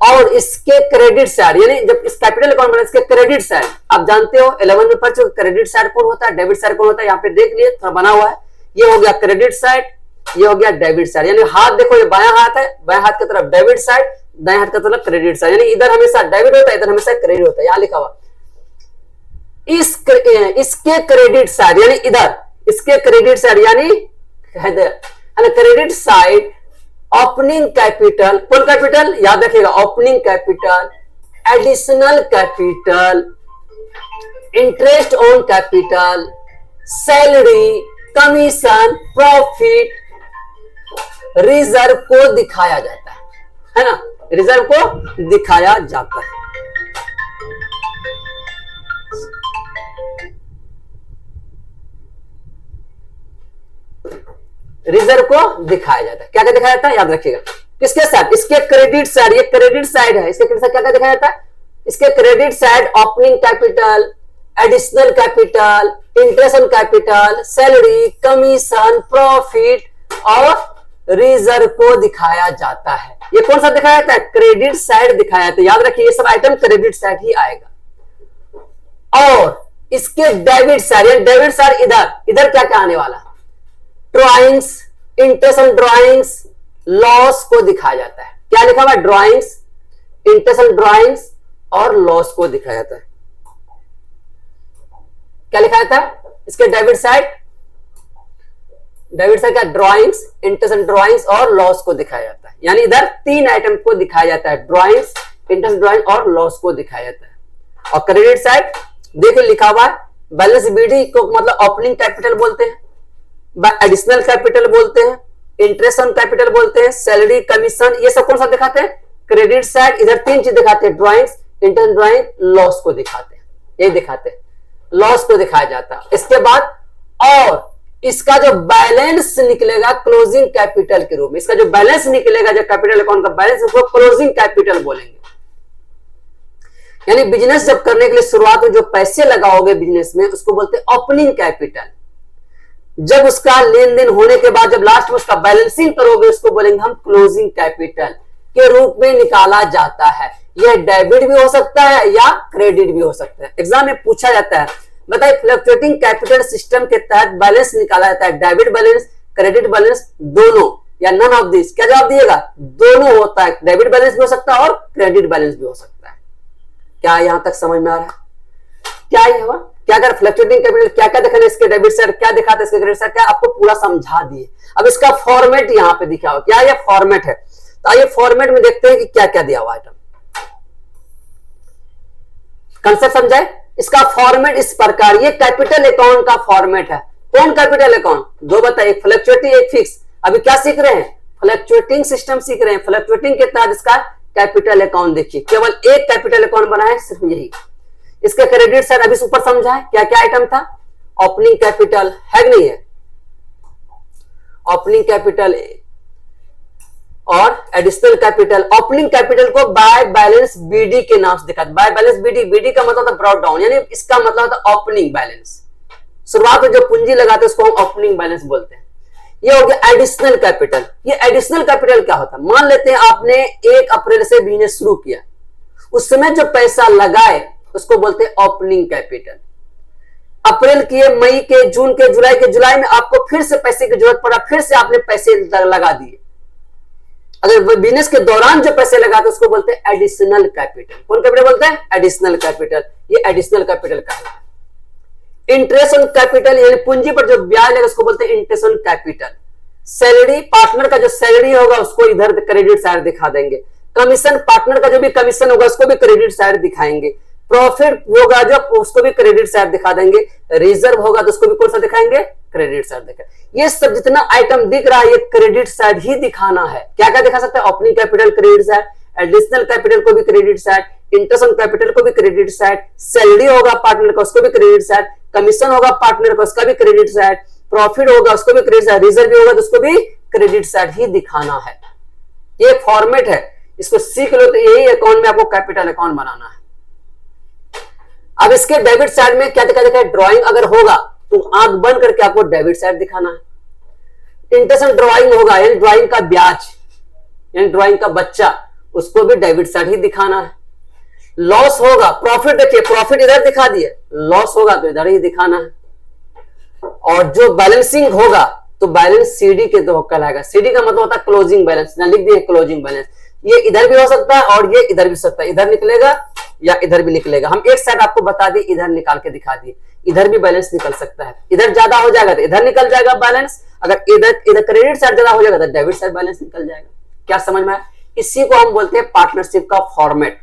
और इसके क्रेडिट साइड यानी जब इस कैपिटल अकाउंट बना इसके क्रेडिट साइड, आप जानते हो 11 में पढ़ चुके, क्रेडिट साइड कौन होता है, डेबिट साइड कौन होता है, यहाँ पे देख लिए थोड़ा बना हुआ है। ये हो गया क्रेडिट साइड, ये हो गया डेबिट साइड, यानी हाथ देखो ये बायां हाथ है, बायां हाथ की तरफ डेबिट साइड, दाएं हाथ की तरफ क्रेडिट साइड, यानी इधर हमेशा डेबिट होता है, इधर हमेशा क्रेडिट होता है। यहां लिखा हुआ इसके क्रेडिट साइड यानी इधर इसके क्रेडिट साइड यानी क्रेडिट साइड ओपनिंग कैपिटल, कौन कैपिटल याद रखिएगा, opening capital, additional capital, interest on capital, salary, commission, profit, reserve को दिखाया जाता है ना, रिजर्व को दिखाया जाता है। रिजर्व को दिखाया जाता है, क्या क्या दिखाया जाता है याद रखिएगा। किसके साथ, इसके क्रेडिट साइड, ये क्रेडिट साइड है, इसके क्रेडिट साइड क्या क्या दिखाया जाता है, इसके credit side opening capital, additional capital, interest on capital, salary, commission, profit और रिजर्व को दिखाया जाता है। ये कौन सा दिखाया जाता है, क्रेडिट साइड दिखाया जाता है, याद रखिए ये सब आइटम क्रेडिट साइड ही आएगा। और इसके डेबिट साइड, डेबिट साइड इधर, इधर क्या क्या आने वाला, drawings, interest on drawings, loss को दिखाया जाता है। क्या लिखा हुआ है, ड्राइंग्स, इंटरेस्ट ऑन ड्राइंग्स और लॉस को दिखाया जाता है। क्या लिखा जाता है इसके डेबिट साइड, डेबिट साइड का ड्राइंग्स, इंटरेस्ट ऑन ड्राइंग्स और लॉस को दिखाया जाता है, यानी इधर तीन आइटम को दिखाया जाता है, ड्राइंग्स, इंटरेस्ट ड्राइंग और लॉस को दिखाया जाता है। और क्रेडिट साइड देखिए लिखा हुआ है, बैलेंस बीडी को मतलब ओपनिंग कैपिटल बोलते हैं, एडिशनल कैपिटल बोलते हैं, इंटरेस्ट ऑन कैपिटल बोलते हैं, सैलरी, कमीशन, ये सब कौन सा दिखाते हैं, क्रेडिट साइड। इधर तीन चीज दिखाते हैं, ड्राइंग्स, इंटरेस्ट ड्राइंग, लॉस को दिखाते हैं, ये दिखाते हैं, लॉस को दिखाया जाता है। इसके बाद और इसका जो बैलेंस निकलेगा क्लोजिंग कैपिटल के रूप में, इसका जो बैलेंस निकलेगा जो कैपिटल अकाउंट का बैलेंस, उसको क्लोजिंग कैपिटल बोलेंगे। यानी बिजनेस जब करने के लिए शुरुआत में जो पैसे लगाओगे बिजनेस में, उसको बोलते हैं ओपनिंग कैपिटल। जब उसका लेन देन होने के बाद जब लास्ट में उसका बैलेंसिंग करोगे, उसको बोलेंगे हम क्लोजिंग कैपिटल के रूप में निकाला जाता है। यह डेबिट भी हो सकता है या क्रेडिट भी हो सकता है, एग्जाम में पूछा जाता है। बताइए फ्लक्चुएटिंग कैपिटल सिस्टम के तहत बैलेंस निकाला जाता है, डेबिट बैलेंस, क्रेडिट बैलेंस, दोनों या नन ऑफ दिस, क्या जवाब दिएगा, दोनों होता है, डेबिट बैलेंस भी हो सकता है और क्रेडिट बैलेंस भी हो सकता है। क्या यहां तक समझ में आ रहा है, क्या ये हुआ, क्या अगर फ्लक्चुएटिंग कैपिटल क्या क्या दिखाना, इसके डेबिट साइड क्या दिखाता है, इसके क्रेडिट साइड क्या, आपको पूरा समझा दिए। अब इसका फॉर्मेट यहाँ पे दिखा हुआ, क्या ये फॉर्मेट है, तो आइए फॉर्मेट में देखते हैं कि क्या क्या दिया हुआ आइटम, कंसेप्ट समझाए। इसका फॉर्मेट इस प्रकार, ये कैपिटल अकाउंट का फॉर्मेट है। कौन कैपिटल अकाउंट, दो बताइए, एक फ्लक्चुएटिंग एक फिक्स। अभी क्या सीख रहे हैं, फ्लक्चुएटिंग सिस्टम सीख रहे हैं। फ्लक्चुएटिंग के तहत इसका कैपिटल अकाउंट देखिए, केवल एक कैपिटल अकाउंट बना है, सिर्फ यही। इसके क्रेडिट साइड अभी ऊपर समझा है, क्या क्या आइटम था, ओपनिंग कैपिटल है कि नहीं है, ओपनिंग कैपिटल और एडिशनल कैपिटल। ओपनिंग कैपिटल को बाय बैलेंस बीडी के नाम से दिखा, बाय बैलेंस बीडी, बीडी का मतलब था ब्रॉट डाउन, यानी इसका मतलब था ओपनिंग बैलेंस, शुरुआत में जो पूंजी लगाते हैं उसको हम ओपनिंग बैलेंस बोलते हैं। ये हो गया एडिशनल कैपिटल। ये एडिशनल कैपिटल क्या होता है, मान लेते हैं आपने 1 अप्रैल से बिजनेस शुरू किया, उस समय जो पैसा लगाए उसको बोलते हैं ओपनिंग कैपिटल। अप्रैल किए, मई के, जून के, जुलाई में आपको फिर से पैसे की जरूरत पड़ा, फिर से आपने पैसे लगा दिए। अगर बिजनेस के दौरान जो पैसे लगाते उसको बोलते हैं एडिशनल कैपिटल। कौन कैपिटल बोलते हैं, एडिशनल कैपिटल, ये एडिशनल कैपिटल का है। इंटरेस्ट ऑन कैपिटल यानी पूंजी पर जो ब्याज लगेगा उसको बोलते हैं interest on capital. Salary, partner का जो सैलरी होगा उसको इधर क्रेडिट साइड दिखा देंगे। कमीशन, पार्टनर का जो भी कमीशन होगा उसको भी क्रेडिट साइड दिखाएंगे। प्रॉफिट होगा जो उसको भी क्रेडिट साइड दिखा देंगे, रिजर्व होगा तो उसको भी कौन सा दिखाएंगे, क्रेडिट साइड दिखाएंगे। ये सब जितना आइटम दिख रहा है ये क्रेडिट साइड ही दिखाना है। क्या क्या दिखा सकते हैं, opening capital credit side, additional capital को भी credit side, interest on capital को भी क्रेडिट साइड, सैलरी होगा पार्टनर का उसको भी क्रेडिट साइड, कमीशन होगा पार्टनर का उसका भी क्रेडिट साइड, प्रॉफिट होगा उसको भी क्रेडिट साइड, रिजर्व भी होगा तो उसको भी क्रेडिट साइड ही दिखाना है। ये फॉर्मेट है, इसको सीख लो तो यही अकाउंट में आपको कैपिटल अकाउंट बनाना है। अब इसके डेबिट साइड में क्या दिखा है, ड्राइंग अगर होगा तो आंख बंद करके आपको डेबिट साइड दिखाना है। इंटरेस्ट ड्राइंग होगा यानी ड्राइंग का ब्याज यानी ड्राइंग का बच्चा, उसको भी डेबिट साइड ही दिखाना है। लॉस होगा, प्रॉफिट देखिए प्रॉफिट इधर दिखा दिए, लॉस होगा तो इधर ही दिखाना है। और जो बैलेंसिंग होगा तो बैलेंस सीडी के दो कहलाएगा। सीडी का मतलब होता है क्लोजिंग बैलेंस, ना लिख दिए क्लोजिंग बैलेंस। ये इधर भी हो सकता है और ये इधर भी हो सकता है, इधर निकलेगा या इधर भी निकलेगा। हम एक साइड आपको बता दिए, इधर निकाल के दिखा दिए, इधर भी बैलेंस निकल सकता है। इधर ज्यादा हो जाएगा तो इधर निकल जाएगा बैलेंस, अगर इधर क्रेडिट साइड ज्यादा हो जाएगा तो डेबिट साइड बैलेंस निकल जाएगा। क्या समझ में आया? इसी को हम बोलते हैं पार्टनरशिप का फॉर्मेट।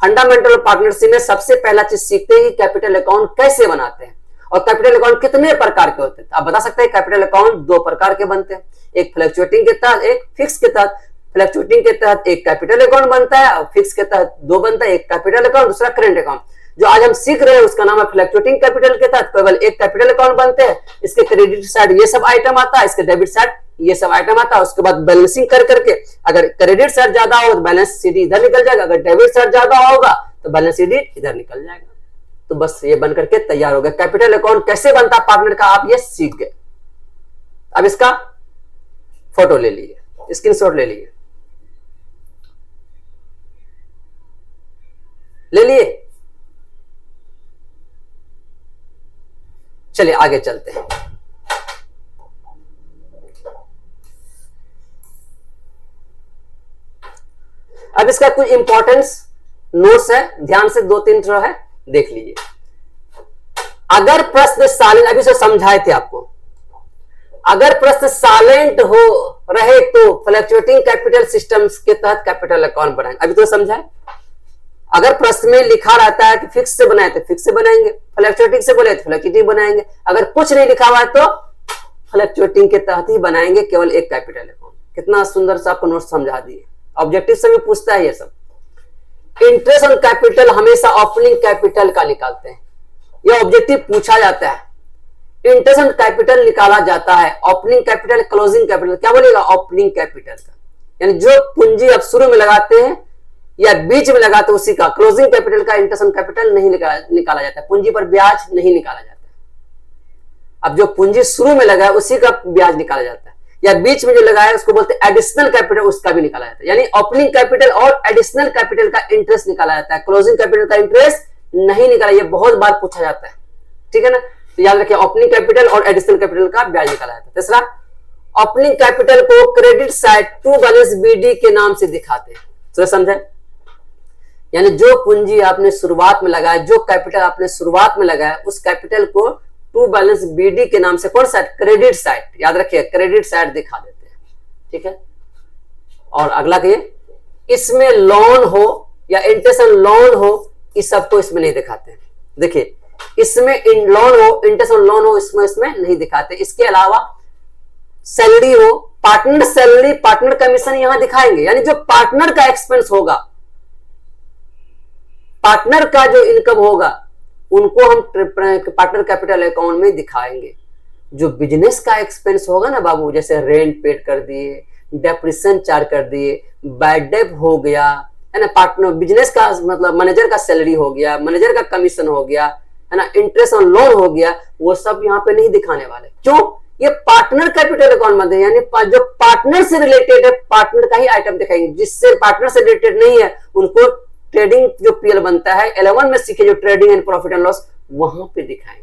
फंडामेंटल पार्टनरशिप में सबसे पहला चीज सीखते हैं कैपिटल अकाउंट कैसे बनाते हैं और कैपिटल अकाउंट कितने प्रकार के होते हैं। आप बता सकते हैं कैपिटल अकाउंट दो प्रकार के बनते हैं, एक फ्लक्चुएटिंग के तहत, एक फिक्स के तहत। फ्लक्चुएटिंग के तहत एक कैपिटल अकाउंट बनता है और फिक्स के तहत दो बनता है, एक कैपिटल अकाउंट दूसरा करेंट अकाउंट। जो आज हम सीख रहे हैं उसका नाम है फ्लक्चुएटिंग कैपिटल के तहत केवल एक कैपिटल अकाउंट बनते हैं। इसके क्रेडिट साइड ये सब आइटम आता है, इसके डेबिट साइड ये सब आइटम आता है। उसके बाद बैलेंसिंग कर करके अगर क्रेडिट साइड ज्यादा होगा तो बैलेंस सीडी इधर निकल जाएगा, अगर डेबिट साइड ज्यादा होगा तो बैलेंस सीडी इधर निकल जाएगा। तो बस ये बन करके तैयार हो गया। कैपिटल अकाउंट कैसे बनता है पार्टनर का आप ये सीख गए। अब इसका फोटो ले लीजिए, स्क्रीनशॉट ले लीजिए, ले लिए। चलिए आगे चलते हैं। अब इसका कुछ इंपॉर्टेंस नोट्स है, ध्यान से दो तीन जो है देख लीजिए। अगर प्रश्न साइलेंट, अभी से समझाए थे आपको, अगर प्रश्न साइलेंट हो रहे तो फ्लक्चुएटिंग कैपिटल सिस्टम्स के तहत कैपिटल अकाउंट बनाएंगे। अभी तो समझाए। अगर प्रश्न में लिखा रहता है कि फिक्स से बनाए तो फिक्स से बनाएंगे, फ्लक्चुएटिंग से बोले तो फ्लक्चुएटिंग बनाएंगे। अगर कुछ नहीं लिखा हुआ है तो फ्लक्चुएटिंग के तहत ही बनाएंगे केवल एक कैपिटल अकाउंट। कितना सुंदर सा आपको नोट समझा दिए। ऑब्जेक्टिव से भी पूछता है ये सब। इंटरेस्ट ऑन कैपिटल हमेशा ओपनिंग कैपिटल का निकालते हैं, यह ऑब्जेक्टिव पूछा जाता है। इंटरेस्ट ऑन कैपिटल निकाला जाता है, ओपनिंग कैपिटल क्लोजिंग कैपिटल क्या बोलेगा, ओपनिंग कैपिटल का। यानी जो पूंजी आप शुरू में लगाते हैं या बीच में लगाते हैं उसी का। क्लोजिंग कैपिटल का इंटरेस्ट ऑन कैपिटल नहीं निकाला जाता है, पूंजी पर ब्याज नहीं निकाला जाता है। अब जो पूंजी शुरू में लगा है उसी का ब्याज निकाला जाता है, या बीच में जो लगाया है उसको बोलते हैं एडिशनल कैपिटल, उसका भी निकाला जाता है। यानी ओपनिंग कैपिटल और एडिशनल कैपिटल का इंटरेस्ट निकाला जाता है, क्लोजिंग कैपिटल का इंटरेस्ट नहीं निकाला। ये बहुत बार पूछा जाता है, ठीक है ना। तो याद रखिए ओपनिंग कैपिटल और एडिशनल कैपिटल का ब्याज निकाला जाता है। तीसरा, ओपनिंग कैपिटल को credit side to balance BD के नाम से दिखाते हैं। तो समझे, यानी जो पूंजी आपने शुरुआत में लगाया, जो कैपिटल आपने शुरुआत में लगाया, उस कैपिटल को टू बैलेंस बीडी के नाम से कौन सा, क्रेडिट साइड, याद रखिए क्रेडिट साइड दिखा देते हैं, ठीक है। और अगला कहिए, इसमें लोन हो या इंटरेस्ट ऑन लोन हो, इस सबको इसमें नहीं दिखाते हैं। देखिए इसमें लोन हो, इंटरेस्ट ऑन लोन हो, इसमें नहीं दिखाते। इसके अलावा सैलरी हो, पार्टनर सैलरी, पार्टनर कमीशन यहां दिखाएंगे। यानी जो पार्टनर का एक्सपेंस होगा, पार्टनर का जो इनकम होगा, उनको हम पार्टनर कैपिटल अकाउंट में दिखाएंगे। जो बिजनेस का एक्सपेंस होगा ना बाबू, जैसे रेंट पेड कर दिए, डेप्रिसिएशन चार्ज कर दिए, बैड डेट हो गया, है ना, पार्टनर बिजनेस का मतलब मैनेजर का सैलरी हो गया, मैनेजर का कमीशन हो गया, है ना, इंटरेस्ट ऑन लोन हो गया, वो सब यहाँ पे नहीं दिखाने वाले। क्यों? ये पार्टनर कैपिटल अकाउंट में यानी जो पार्टनर से रिलेटेड है, पार्टनर का ही आइटम दिखाएंगे। जिससे पार्टनर से रिलेटेड नहीं है उनको ट्रेडिंग जो पीएल बनता है 11 में सीखे, जो trading and profit and loss, वहां पे दिखाएंगे।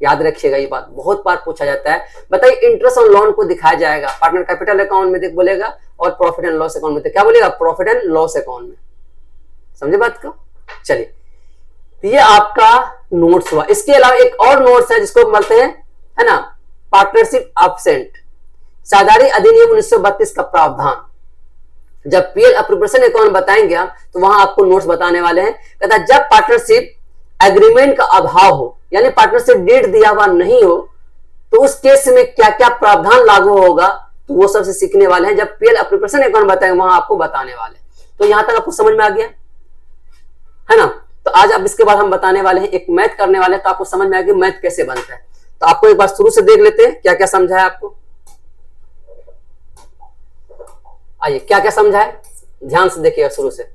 याद रखिएगा, ये बात बहुत बार पूछा जाता है। बताइए इंटरेस्ट ऑन लोन को दिखाया जाएगा पार्टनर कैपिटल अकाउंट में देख बोलेगा, और प्रॉफिट एंड लॉस अकाउंट में क्या बोलेगा, प्रॉफिट एंड लॉस अकाउंट में। समझे बात को? चलिए, तो ये आपका नोट्स हुआ। इसके अलावा एक और नोट्स है जिसको बोलते हैं, है ना, पार्टनरशिप एब्सेंट, साझेदारी अधिनियम 1932 का प्रावधान। जब पीएल अप्रोप्रिएशन अकाउंट बताएंगे हम, तो वहां आपको नोट्स बताने वाले हैं। कहता है जब पार्टनरशिप एग्रीमेंट का अभाव हो, यानी पार्टनरशिप डीड दिया हुआ नहीं हो, तो उस केस में क्या क्या प्रावधान लागू होगा, तो वो सबसे सीखने वाले हैं। जब पीएल अप्रोप्रिएशन अकाउंट बताएंगे वहां आपको बताने वाले हैं। तो यहां तक आपको समझ में आ गया है ना। तो आज अब इसके बाद हम बताने वाले हैं, एक मैथ करने वाले हैं, तो आपको समझ में आ गया मैथ कैसे बनता है। तो आपको एक बार शुरू से देख लेते हैं क्या क्या समझा है आपको। आइए क्या क्या समझा है, ध्यान से देखिएगा शुरू से।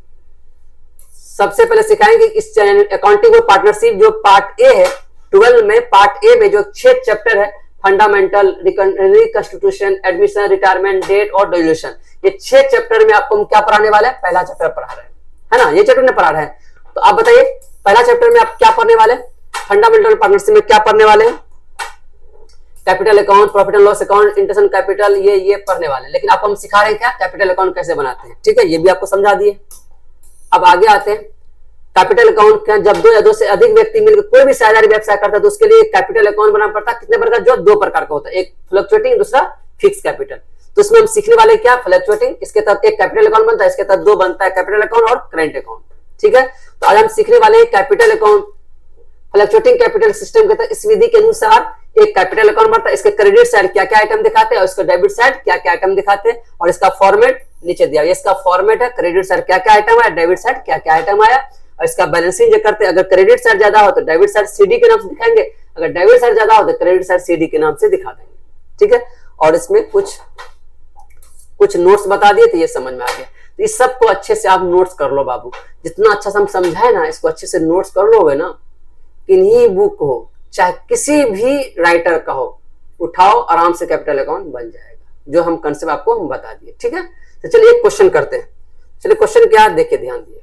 सबसे पहले सिखाएंगे इस अकाउंटिंग और पार्टनरशिप, जो पार्ट ए है 12 में, पार्ट ए में जो 6 चैप्टर है, fundamental, reconstitution, admission, retirement, death और डिल्यूशन, ये 6 चैप्टर में आपको हम क्या पढ़ाने वाले हैं, पहला चैप्टर पढ़ा रहे हैं, है ना। ये चैप्टर में पढ़ा रहे हैं। तो आप बताइए पहला चैप्टर में आप क्या पढ़ने वाले हैं, फंडामेंटल पार्टनरशिप में क्या पढ़ने वाले हैं, capital account, profit and loss account, interest capital, ये पढ़ने वाले हैं। लेकिन आपको हम सिखा रहे हैं क्या, कैपिटल अकाउंट कैसे बनाते हैं, ठीक है, ये भी आपको समझा दिए। अब आगे आते हैं, कैपिटल अकाउंट क्या, जब 2 या 2 से अधिक व्यक्ति मिलकर कोई भी साझेदारी व्यवसाय करता है तो उसके लिए कैपिटल अकाउंट बनाना पड़ता है। कितने प्रकार, जो 2 प्रकार का होता है, एक फ्लक्चुएटिंग, दूसरा फिक्स कैपिटल। तो इसमें हम सीखने वाले क्या, फ्लक्चुएटिंग, इसके तहत एक कैपिटल अकाउंट बनता है, इसके तहत 2 बनता है, कैपिटल अकाउंट और करेंट अकाउंट, ठीक है। तो आज हम सीखने वाले हैं capital account, fluctuating capital system के तहत इस विधि के अनुसार एक कैपिटल अकाउंट बनता है। इसके क्रेडिट साइड क्या क्या आइटम दिखाते हैं और इसका डेबिट साइड क्या क्या आइटम दिखाते हैं, और इसका फॉर्मेट नीचे दिया, इसका फॉर्मेट है, क्रेडिट साइड क्या क्या आइटम आया, डेबिट साइड क्या क्या आइटम आया, और इसका बैलेंसिंग जो करते हैं, अगर क्रेडिट साइड ज्यादा हो तो डेबिट साइड सीडी के नाम से दिखाएंगे, अगर डेबिट साइड ज्यादा हो तो क्रेडिट साइड सीडी के नाम से दिखा देंगे, ठीक है। और इसमें कुछ नोट्स बता दिए, तो ये समझ में आ गया। तो इस सबको अच्छे से आप नोट्स कर लो बाबू, जितना अच्छा से हम समझाए ना, इसको अच्छे से नोट्स कर लोगे ना, किन्हीं बुक हो चाहे किसी भी राइटर का हो, उठाओ आराम से कैपिटल अकाउंट बन जाएगा, जो हम कंसेप्ट आपको हम बता दिए, ठीक है। तो चलिए एक क्वेश्चन करते हैं। चलिए क्वेश्चन क्या है, देखिए ध्यान दिए,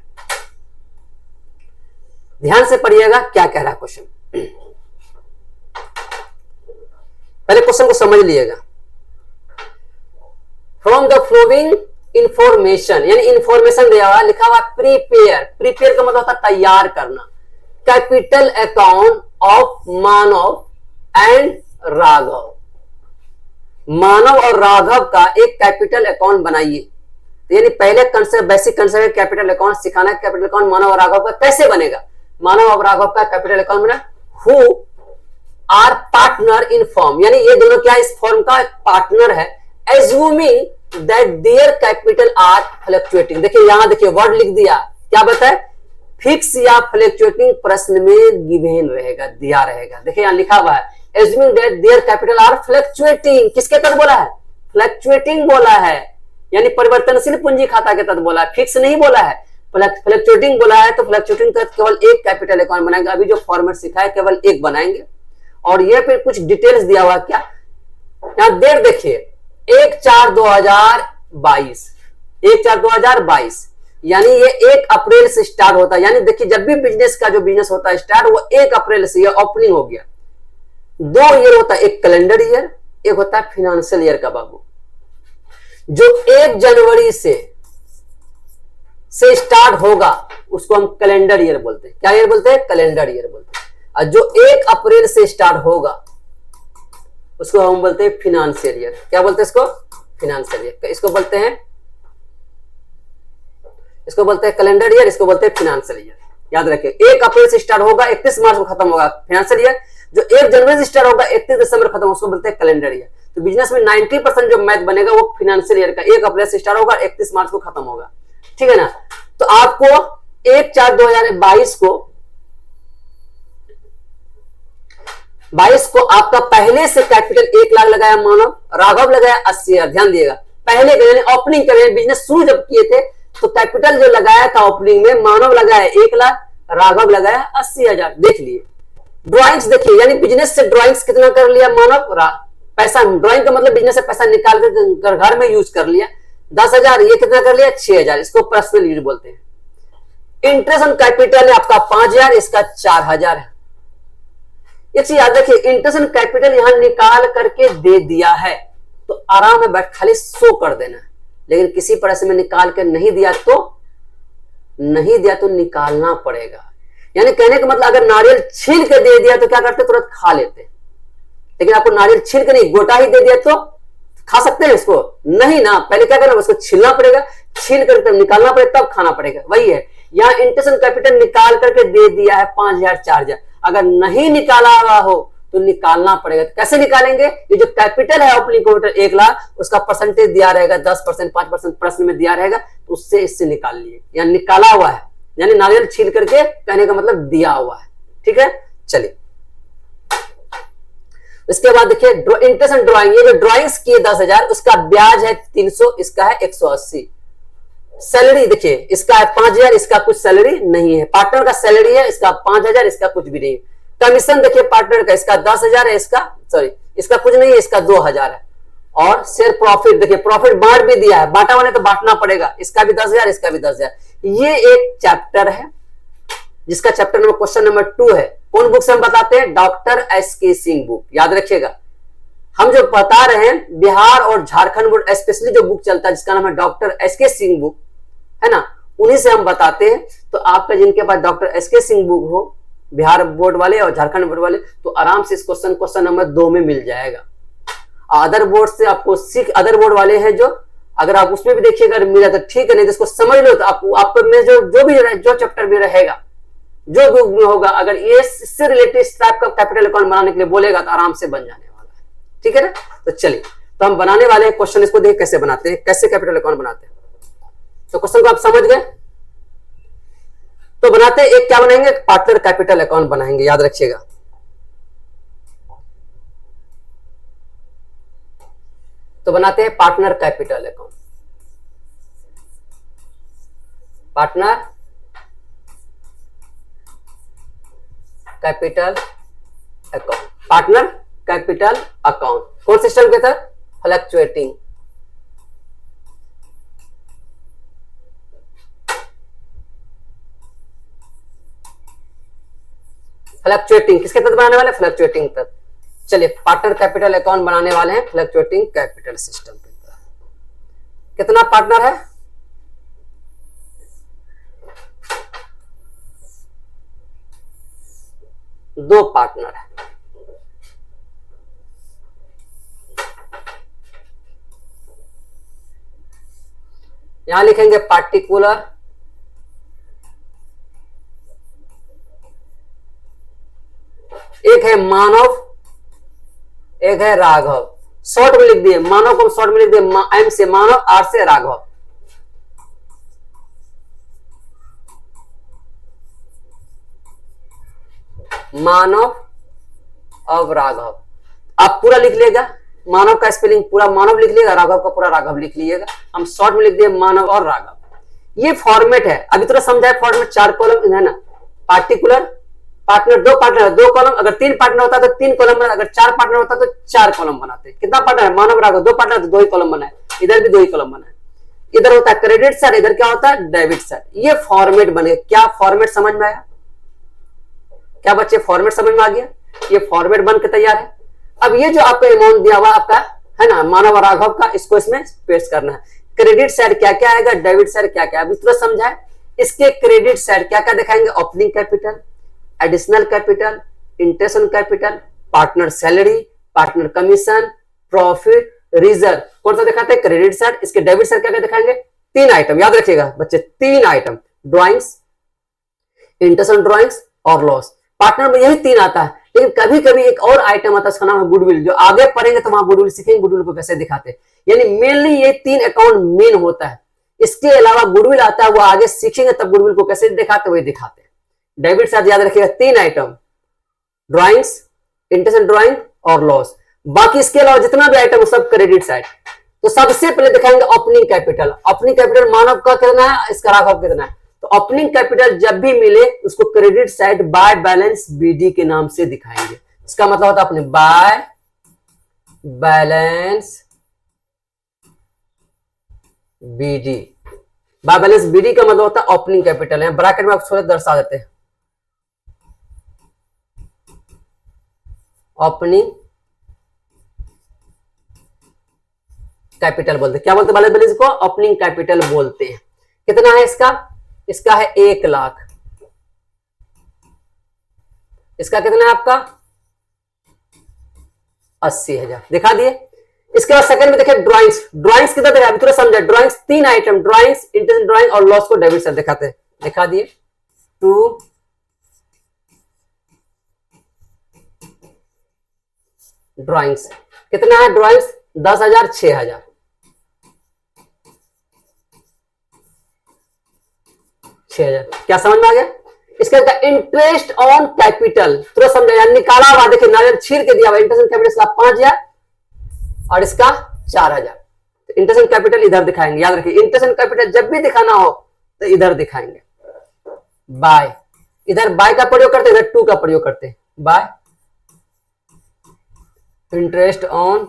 ध्यान से पढ़िएगा क्या कह रहा है क्वेश्चन। पहले क्वेश्चन को समझ लीजिएगा। फ्रॉम द फ्लोइंग इंफॉर्मेशन, यानी इंफॉर्मेशन दिया हुआ, लिखा हुआ प्रीपेयर, प्रीपेयर का मतलब होता है तैयार करना, capital account of Manav and Raghav, मानव और राघव का एक कैपिटल अकाउंट बनाइए। तो यानी पहले concept, basic concept capital account सिखाना है। कैपिटल अकाउंट मानव और राघव का कैसे बनेगा, मानव और राघव का कैपिटल अकाउंट बना, who are partner in form, यानी ये दोनों क्या इस फॉर्म का पार्टनर है, assuming that their capital R fluctuating. देखिए यहां देखिए वर्ड लिख दिया, क्या बताए, फिक्स या फ्लक्चुएटिंग प्रश्न में गिवन रहेगा, दिया रहेगा। देखिए यहां लिखा हुआ है assuming that their capital R fluctuating, किसके तहत बोला है, फ्लक्चुएटिंग बोला है, यानी परिवर्तनशील पूंजी खाता के तहत बोला है, फिक्स नहीं बोला है, फ्लक्चुएटिंग बोला है। तो फ्लक्चुएटिंग तहत केवल एक कैपिटल अकाउंट बनाएंगे, अभी जो फॉर्मेट सिखा है केवल एक बनाएंगे। और ये फिर कुछ डिटेल्स दिया हुआ क्या, यहां डेट देखिए 1/4/2022, 1/4/2022, यानी ये 1 अप्रैल से स्टार्ट होता है। यानी देखिए जब भी बिजनेस का जो बिजनेस होता है स्टार्ट, वो 1 अप्रैल से ओपनिंग हो गया। 2 ईयर होता है, एक कैलेंडर ईयर, एक होता है फाइनेंशियल ईयर का बाबू। जो 1 जनवरी से स्टार्ट होगा उसको हम कैलेंडर ईयर बोलते हैं। क्या ईयर बोलते हैं, कैलेंडर ईयर बोलते हैं। और जो 1 अप्रैल से स्टार्ट होगा उसको हम बोलते हैं फाइनेंशियल ईयर। क्या बोलते हैं इसको, फाइनेंशियल ईयर। इसको बोलते हैं कैलेंडर ईयर, इसको बोलते हैं फाइनेंशियल ईयर। याद रखिए 1 अप्रैल से स्टार्ट होगा, 31 मार्च को खत्म होगा फाइनेंशियल ईयर। जो 1 जनवरी से स्टार्ट होगा 31 दिसंबर खत्म, उसको बोलते हैं कैलेंडर ईयर। तो बिजनेस में 90% जो मैथ बनेगा वो फाइनेंशियल ईयर का, 1 अप्रैल से स्टार्ट होगा, 31 मार्च को खत्म होगा, ठीक है ना। तो आपको 1/4/2022 को आपका पहले से कैपिटल 1 लाख लगाया मानव, राघव लगाया 80,000। ध्यान दिएगा, पहले यानी ओपनिंग करें, बिजनेस शुरू जब किए थे तो कैपिटल जो लगाया था ओपनिंग में, मानव लगाया 1 लाख, राघव लगाया 80,000। देख लिए ड्राइंग्स, देखिए यानी बिजनेस से ड्राइंग्स कितना कर लिया मानव, पैसा, ड्राइंग का मतलब बिजनेस से पैसा निकाल कर घर में यूज कर लिया 10,000, ये कितना कर लिया 6,000, इसको पर्सनल यूज बोलते हैं। इंटरेस्ट ऑन कैपिटल है आपका 5,000, इसका 4,000 है। एक चीज याद रखिए, इंटरेस्ट ऑन कैपिटल यहां निकाल करके दे दिया है तो आराम में बैठ खाली शो कर देना है, लेकिन किसी प्रश्न में निकाल के नहीं दिया तो निकालना पड़ेगा। यानी कहने का मतलब अगर नारियल छील के दे दिया तो क्या करते, तुरंत खा लेते, लेकिन आपको नारियल छील के नहीं गोटा ही दे दिया तो खा सकते हैं इसको, नहीं ना, पहले क्या करना, उसको छीलना पड़ेगा। छील कर तब निकालना पड़ेगा, तब खाना पड़ेगा, वही है। यहाँ इंटरेस्ट कैपिटल निकाल करके दे दिया है 5,000 4,000, अगर नहीं निकाला हुआ हो तो निकालना पड़ेगा। तो कैसे निकालेंगे? ये जो कैपिटल है ओपनिंग कैपिटल 1 लाख, उसका परसेंटेज दिया रहेगा 10%, 5% प्रश्न में दिया रहेगा, तो उससे इससे निकाल लिए। यहाँ निकाला हुआ है, यानी नारियल छील करके, कहने का मतलब दिया हुआ है। ठीक है, चलिए इसके बाद देखिए इंटरेस्ट एंड ड्राइंग। ये जो ड्राइंग्स किए 10,000, उसका ब्याज है 300, इसका है 180। सैलरी देखिए, इसका है 5,000, इसका कुछ सैलरी नहीं है। पार्टनर का सैलरी है, इसका 5,000, इसका कुछ भी नहीं। कमीशन देखिए पार्टनर का, इसका 10,000 है, इसका कुछ नहीं है, इसका 2,000 है। और शेयर प्रॉफिट देखिए, प्रॉफिट बांट भी दिया है, बांटा वाले तो बांटना पड़ेगा, इसका भी 10,000, इसका भी 10,000। ये एक चैप्टर है जिसका चैप्टर नंबर क्वेश्चन नंबर 2 है। कौन बुक से हम बताते हैं? Doctor S K. सिंह बुक, याद रखिएगा। हम जो बता रहे हैं बिहार और झारखंड बोर्ड स्पेशली जो बुक चलता है जिसका नाम है डॉक्टर एस.के. सिंह बुक, है ना, उन्हीं से हम बताते हैं। तो आपका जिनके पास डॉक्टर एस.के. सिंह बुक हो, बिहार बोर्ड वाले और झारखंड बोर्ड वाले, तो आराम से इस क्वेश्चन नंबर 2 में मिल जाएगा। अदर बोर्ड से आपको अदर बोर्ड वाले हैं जो, अगर आप उसमें भी देखिएगा मिला तो ठीक है, नहीं तो इसको समझ लो। तो आपको में जो चैप्टर भी रहेगा, जो बुक में होगा, अगर ये इससे रिलेटेड इस टाइप का कैपिटल अकाउंट बनाने के लिए बोलेगा तो आराम से बन जाने वाला है। ठीक है ना, तो चलिए, तो हम बनाने वाले हैं क्वेश्चन, इसको देख कैसे बनाते हैं, कैसे कैपिटल अकाउंट बनाते हैं। तो क्वेश्चन को आप समझ गए, तो बनाते हैं। एक क्या बनाएंगे? पार्टनर कैपिटल अकाउंट बनाएंगे, याद रखिएगा। तो बनाते हैं partner capital account. Partner capital account, partner capital account कौन सिस्टम के तहत? फ्लक्चुएटिंग। फ्लक्चुएटिंग किसके तहत बनाने वाले? फ्लक्चुएटिंग तहत। चलिए, पार्टनर कैपिटल अकाउंट बनाने वाले हैं फ्लक्चुएटिंग कैपिटल सिस्टम के तहत। कितना पार्टनर है? दो पार्टनर है। यहां लिखेंगे पार्टिकुलर, एक है मानव, एक है राघव। शॉर्ट में लिख दिए, मानव को हम शॉर्ट में लिख दिए एम से मानव, आर से राघव। मानव और राघव। आप पूरा लिख लेगा, मानव का स्पेलिंग पूरा मानव लिख लिएगा, राघव का पूरा राघव लिख लीजिएगा। हम शॉर्ट में लिख दिए मानव और राघव। ये फॉर्मेट है, अभी थोड़ा समझाए। फॉर्मेट 4 कॉलम है ना, पार्टिकुलर, पार्टनर, दो पार्टनर 2 कॉलम, अगर 3 पार्टनर होता तो 3 कॉलम बनाते, अगर 4 पार्टनर होता तो 4 कॉलम बनाते। कितना पार्टनर है? मानव राघव, 2 पार्टनर तो 2 ही कॉलम बनाए, इधर भी 2 ही कॉलम बनाए। इधर होता है क्रेडिट साइड, इधर क्या होता है? Debit side. ये फॉर्मेट बने। क्या फॉर्मेट समझ में आया? क्या बच्चे फॉर्मेट समझ में आ गया? ये फॉर्मेट बन के तैयार है। अब ये जो आपका अमाउंट दिया हुआ आपका है ना, मानव और राघव का, इसको इसमें पेस्ट करना है। क्रेडिट साइड क्या क्या आएगा, डेबिट साइड क्या क्या, अभी तुरंत समझाए। इसके क्रेडिट साइड क्या क्या दिखाएंगे? Opening capital, additional capital, interest capital, partner salary, partner commission, profit, reserve. कौन सा दिखाते हैं? Credit side. इसके डेबिट साइड क्या क्या दिखाएंगे? 3 आइटम, याद रखिएगा बच्चे, 3 आइटम, ड्राइंग्स, इंटरेस्ट ड्राइंग्स और लॉस। पार्टनर में यही 3 आता है, लेकिन कभी कभी एक और आइटम आता है, उसका नाम है गुडविल। जो आगे पढ़ेंगे तो वहां गुडविल सीखेंगे, गुडविल को कैसे दिखाते हैं। यानी मेनली ये 3 अकाउंट मेन होता है। इसके अलावा गुडविल आता है, वो आगे सीखेंगे तब गुडविल को कैसे दिखाते वही दिखाते हैं। डेबिट साइड याद रखिएगा 3 आइटम, ड्राइंग्स, इंटरेस्ट ड्राइंग और लॉस। बाकी इसके अलावा जितना भी आइटम सब क्रेडिट साइड। तो सबसे पहले दिखाएंगे ओपनिंग कैपिटल। ओपनिंग कैपिटल मानव का कितना है, इसका राघव कितना है। तो ओपनिंग कैपिटल जब भी मिले उसको credit side by balance BD के नाम से दिखाएंगे। इसका मतलब होता है अपने by balance BD. By balance BD का मतलब होता है ओपनिंग कैपिटल है। ब्रैकेट में आप थोड़ा दर्शा देते हैं, ओपनिंग कैपिटल बोलते हैं। क्या बोलते हैं? बाय बैलेंस को ओपनिंग कैपिटल बोलते हैं। कितना है इसका? इसका है 1 लाख। इसका कितना है आपका? 80,000। दिखा दिए। इसके बाद सेकंड में देखिए ड्राइंग्स। ड्राइंग्स कितना देखा अभी थोड़ा समझा। Drawings 3 item, drawings, interest drawing और लॉस को डेबिट साइड दिखाते हैं। दिखा दिए। 2 ड्राइंग्स कितना है? ड्राइंग्स 10,000, 6,000, 6,000। क्या समझ में आ गया? इसके अंदर इंटरेस्ट ऑन कैपिटल थोड़ा समझा, यानी निकाला हुआ देखिए नारियल छील के दिया हुआ। इंटरेस्ट ऑन कैपिटल इसका 5,000 और इसका 4,000। तो इंटरेस्ट ऑन कैपिटल इधर दिखाएंगे, याद रखिए। इंटरेस्ट ऑन कैपिटल जब भी दिखाना हो तो इधर दिखाएंगे। बाय, इधर बाय का प्रयोग करते, इधर टू का प्रयोग करते हैं। Bye interest on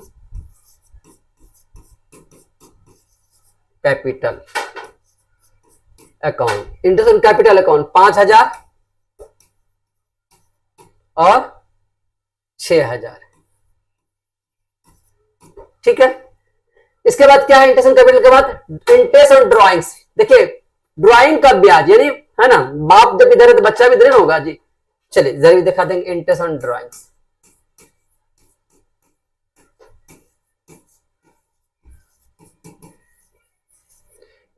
capital account, interest on capital account 5,000 और 6,000। ठीक है। इसके बाद क्या है? इंटरेस्ट ऑन कैपिटल के बाद इंटरेस्ट ऑन ड्राइंग्स। देखिए ड्राइंग का ब्याज, यानी है ना, बाप जब इधर है तो बच्चा भी इधर होगा जी। चलिए जरूर दिखा देंगे interest on drawings.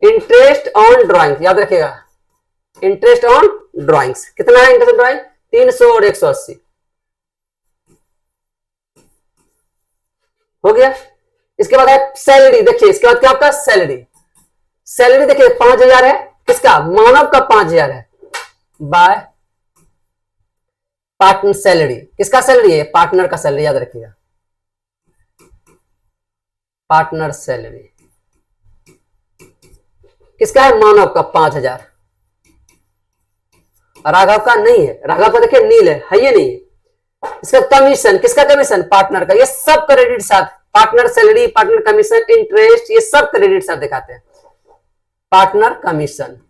Interest on drawings याद रखिएगा। इंटरेस्ट ऑन ड्राइंग्स कितना है? इंटरेस्ट ऑन ड्राइंग 300 और 180 हो गया। इसके बाद है सैलरी। देखिए इसके बाद क्या आपका? सैलरी। सैलरी देखिए 5,000 है। किसका? मानव का 5,000 है। Bye partner salary. किसका सैलरी है? पार्टनर का सैलरी, याद रखिएगा। पार्टनर सैलरी किसका है? मानव का 5,000। राघव का नहीं है, राघव का देखिए नील है ये नहीं है। इसका कमीशन, किसका कमीशन? पार्टनर का। ये सब क्रेडिट साथ, partner salary, partner commission, interest, ये सब क्रेडिट साथ दिखाते हैं। Partner commission,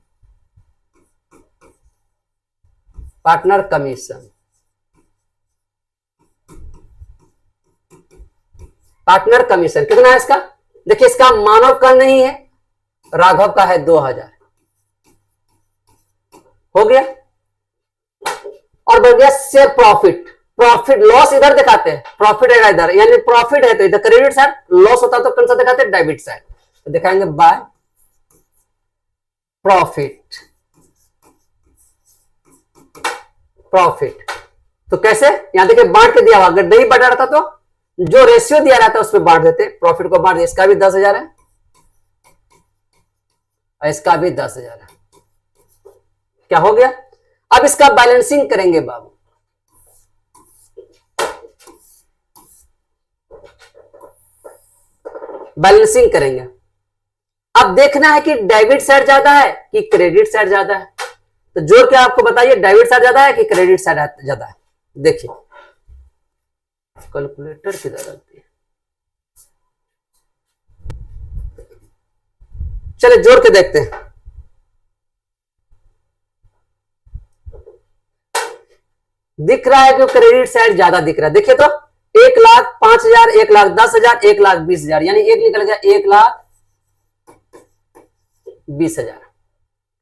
partner commission, partner commission कितना है इसका? देखिए इसका मानव का नहीं है, राघव का है 2,000। हो गया। और बढ़ गया शेयर प्रॉफिट। प्रॉफिट लॉस इधर दिखाते हैं, प्रॉफिट है इधर, यानी प्रॉफिट है तो इधर क्रेडिट साइड, लॉस होता तो कौन सा दिखाते हैं? Debit side. तो दिखाएंगे बाय प्रॉफिट। प्रॉफिट तो कैसे? यहां देखिए बांट के दिया हुआ, अगर नहीं बढ़ा रहता तो जो रेशियो दिया रहता है उसमें बांट देते। प्रॉफिट को बांट दिया। इसका भी 10,000 है और इसका भी 10,000 है। क्या हो गया? अब इसका बैलेंसिंग करेंगे बाबू। बैलेंसिंग करेंगे। अब देखना है कि डेबिट साइड ज्यादा है कि क्रेडिट साइड ज्यादा है। तो जोड़ के आपको बताइए डेबिट साइड ज्यादा है कि क्रेडिट साइड ज्यादा है। देखिए कैलकुलेटर किधर रहती है? चलिए जोड़ के देखते हैं। दिख रहा है कि क्रेडिट साइड ज्यादा दिख रहा है। देखिए तो 1,05,000, 1,10,000, 1,20,000, यानी एक निकल गया 1,20,000।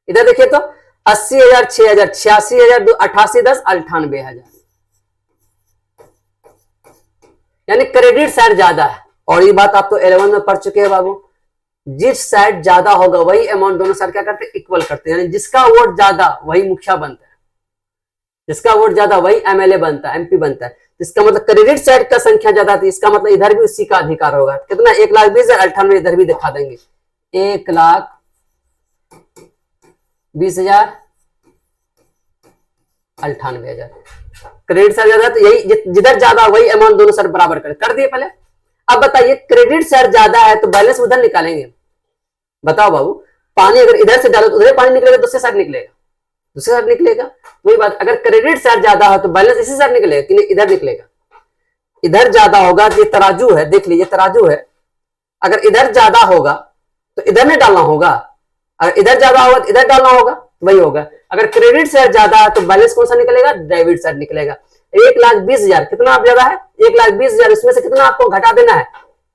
इधर देखिए तो 80,000, 6,000, 86,000, 88, 10, 98,000, यानी क्रेडिट साइड ज्यादा है। और ये बात आप तो 11 में पढ़ चुके हैं बाबू। जिस साइड ज्यादा होगा वही अमाउंट दोनों साइड क्या करते हैं? इक्वल करते हैं। यानी जिसका वोट ज्यादा वही मुखिया बनता है, जिसका वोट ज्यादा वही एमएलए बनता है, एमपी बनता है। इसका मतलब क्रेडिट साइड का संख्या ज्यादा थी, इसका मतलब इधर भी उसी का अधिकार होगा। कितना? 1,20,000, 98, इधर भी दिखा देंगे 1,20,000, 98,000। क्रेडिट साइड ज्यादा तो यही, जिधर ज्यादा वही अमाउंट दोनों साइड बराबर कर दिए पहले। अब बताइए क्रेडिट साइड ज्यादा है तो बैलेंस उधर निकालेंगे। बताओ बाबू, पानी अगर इधर से डालो तो उधर पानी निकलेगा, दूसरे साइड निकलेगा, दूसरे साइड निकलेगा। वही बात, अगर क्रेडिट साइड ज्यादा हो तो बैलेंस इसी साइड निकलेगा कि नहीं? इधर निकलेगा। इधर ज्यादा होगा तो ये तराजू है, देख लीजिए तराजू है। अगर इधर ज्यादा होगा तो इधर नहीं डालना होगा, अगर इधर ज्यादा होगा तो इधर डालना होगा, वही होगा। अगर क्रेडिट साइड ज्यादा है तो बैलेंस कौन सा निकलेगा? डेबिट साइड निकलेगा। 1,20,000 कितना आप ज्यादा है? 1,20,000, इसमें से कितना आपको घटा देना है?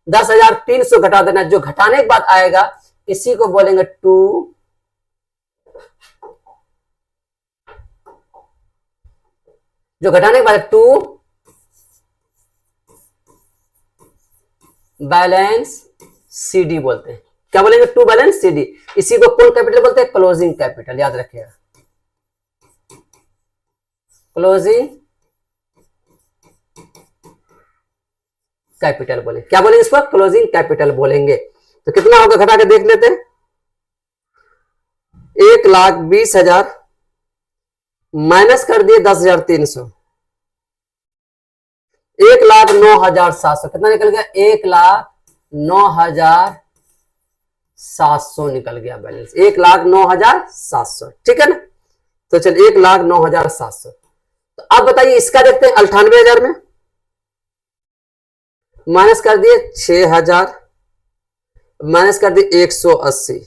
10,300 घटा देना है। जो घटाने के बाद आएगा इसी को बोलेंगे टू जो घटाने के बाद 2 बैलेंस सीडी बोलते हैं। क्या बोलेंगे? To balance CD. इसी को कौन कैपिटल बोलते हैं? क्लोजिंग कैपिटल, याद रखिएगा, क्लोजिंग कैपिटल बोले। क्या बोलेंगे इसको? क्लोजिंग कैपिटल बोलेंगे। तो कितना होगा घटा के देख लेते हैं। 1,20,000 माइनस कर दिए 10,300, 1,09,700। कितना निकल गया? 1,09,700 निकल गया बैलेंस, 1,09,700। ठीक है ना? तो चलिए 1,09,700। तो अब बताइए इसका देखते हैं। 98,000 में माइनस कर दिए 6,000, माइनस कर दिए 180,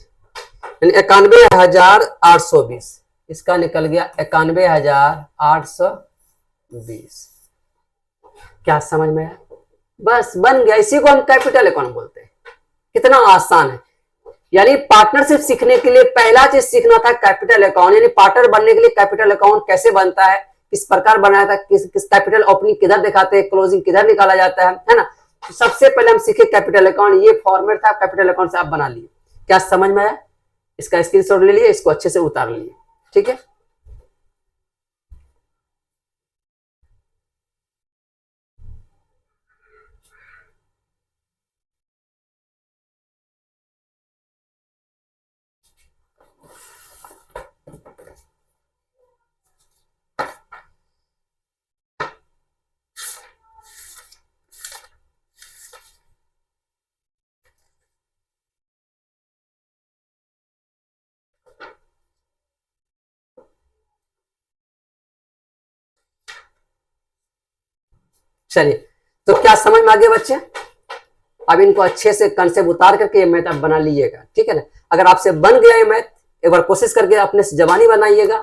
यानी 91,820। इसका निकल गया 91,820। क्या समझ में आया? बस बन गया। इसी को हम कैपिटल अकाउंट बोलते हैं। कितना आसान है। यानी पार्टनरशिप सीखने के लिए पहला चीज सीखना था कैपिटल अकाउंट, यानी पार्टनर बनने के लिए कैपिटल अकाउंट कैसे बनता है, किस प्रकार बनाया था, किस कैपिटल ओपनिंग किधर दिखाते हैं, क्लोजिंग किधर निकाला जाता है ना। तो सबसे पहले हम सीखे कैपिटल अकाउंट। ये फॉर्मेट था, कैपिटल अकाउंट से आप बना लिए। क्या समझ में आया? इसका स्क्रीनशॉट ले लिए, इसको अच्छे से उतार लिए। ठीक है? चलिए, तो क्या समझ में आ गया बच्चे? अब इनको अच्छे से कंसेप्ट उतार करके ये मैथ आप बना लीजिएगा। ठीक है ना? अगर आपसे बन गया ये मैथ, एक बार कोशिश करके अपने से जबानी बनाइएगा,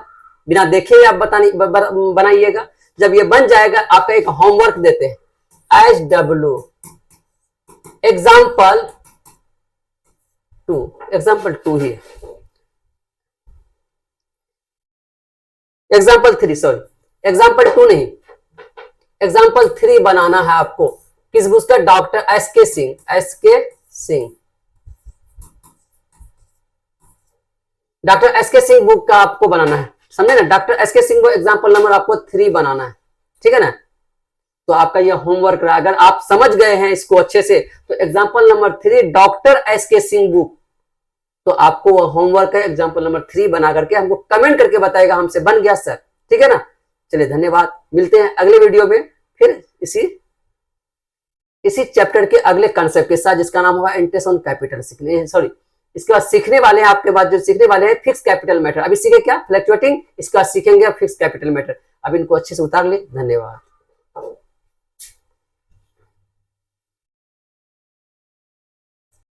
बिना देखे आप बनाइएगा। जब ये बन जाएगा, आपका एक होमवर्क देते हैं, HW एग्जाम्पल 2 ही, एग्जाम्पल 3, सॉरी एग्जाम्पल 2 नहीं, एग्जाम्पल 3 बनाना है आपको। किस बुक का? Doctor SK Singh, doctor SK Singh book का आपको बनाना है। समझे ना? डॉक्टर एसके सिंह को एग्जाम्पल नंबर आपको 3 बनाना है। ठीक है ना? तो आपका यह होमवर्क रहा। अगर आप समझ गए हैं इसको अच्छे से, तो example number 3 doctor SK Singh book, तो आपको वह होमवर्क है एग्जाम्पल नंबर 3 बना करके हमको कमेंट करके बताएगा हमसे बन गया सर। ठीक है ना? चलिए धन्यवाद, मिलते हैं अगले वीडियो में फिर इसी चैप्टर के अगले कंसेप्ट के साथ, जिसका नाम होगा इंटरेस्ट ऑन कैपिटल। इसके बाद सीखने वाले हैं, आपके बाद जो सीखने वाले हैं फिक्स कैपिटल मैटर। अभी सीखे क्या? फ्लक्चुएटिंग। इसका सीखेंगे फिक्स कैपिटल मैटर। अब इनको अच्छे से उतार ले। धन्यवाद।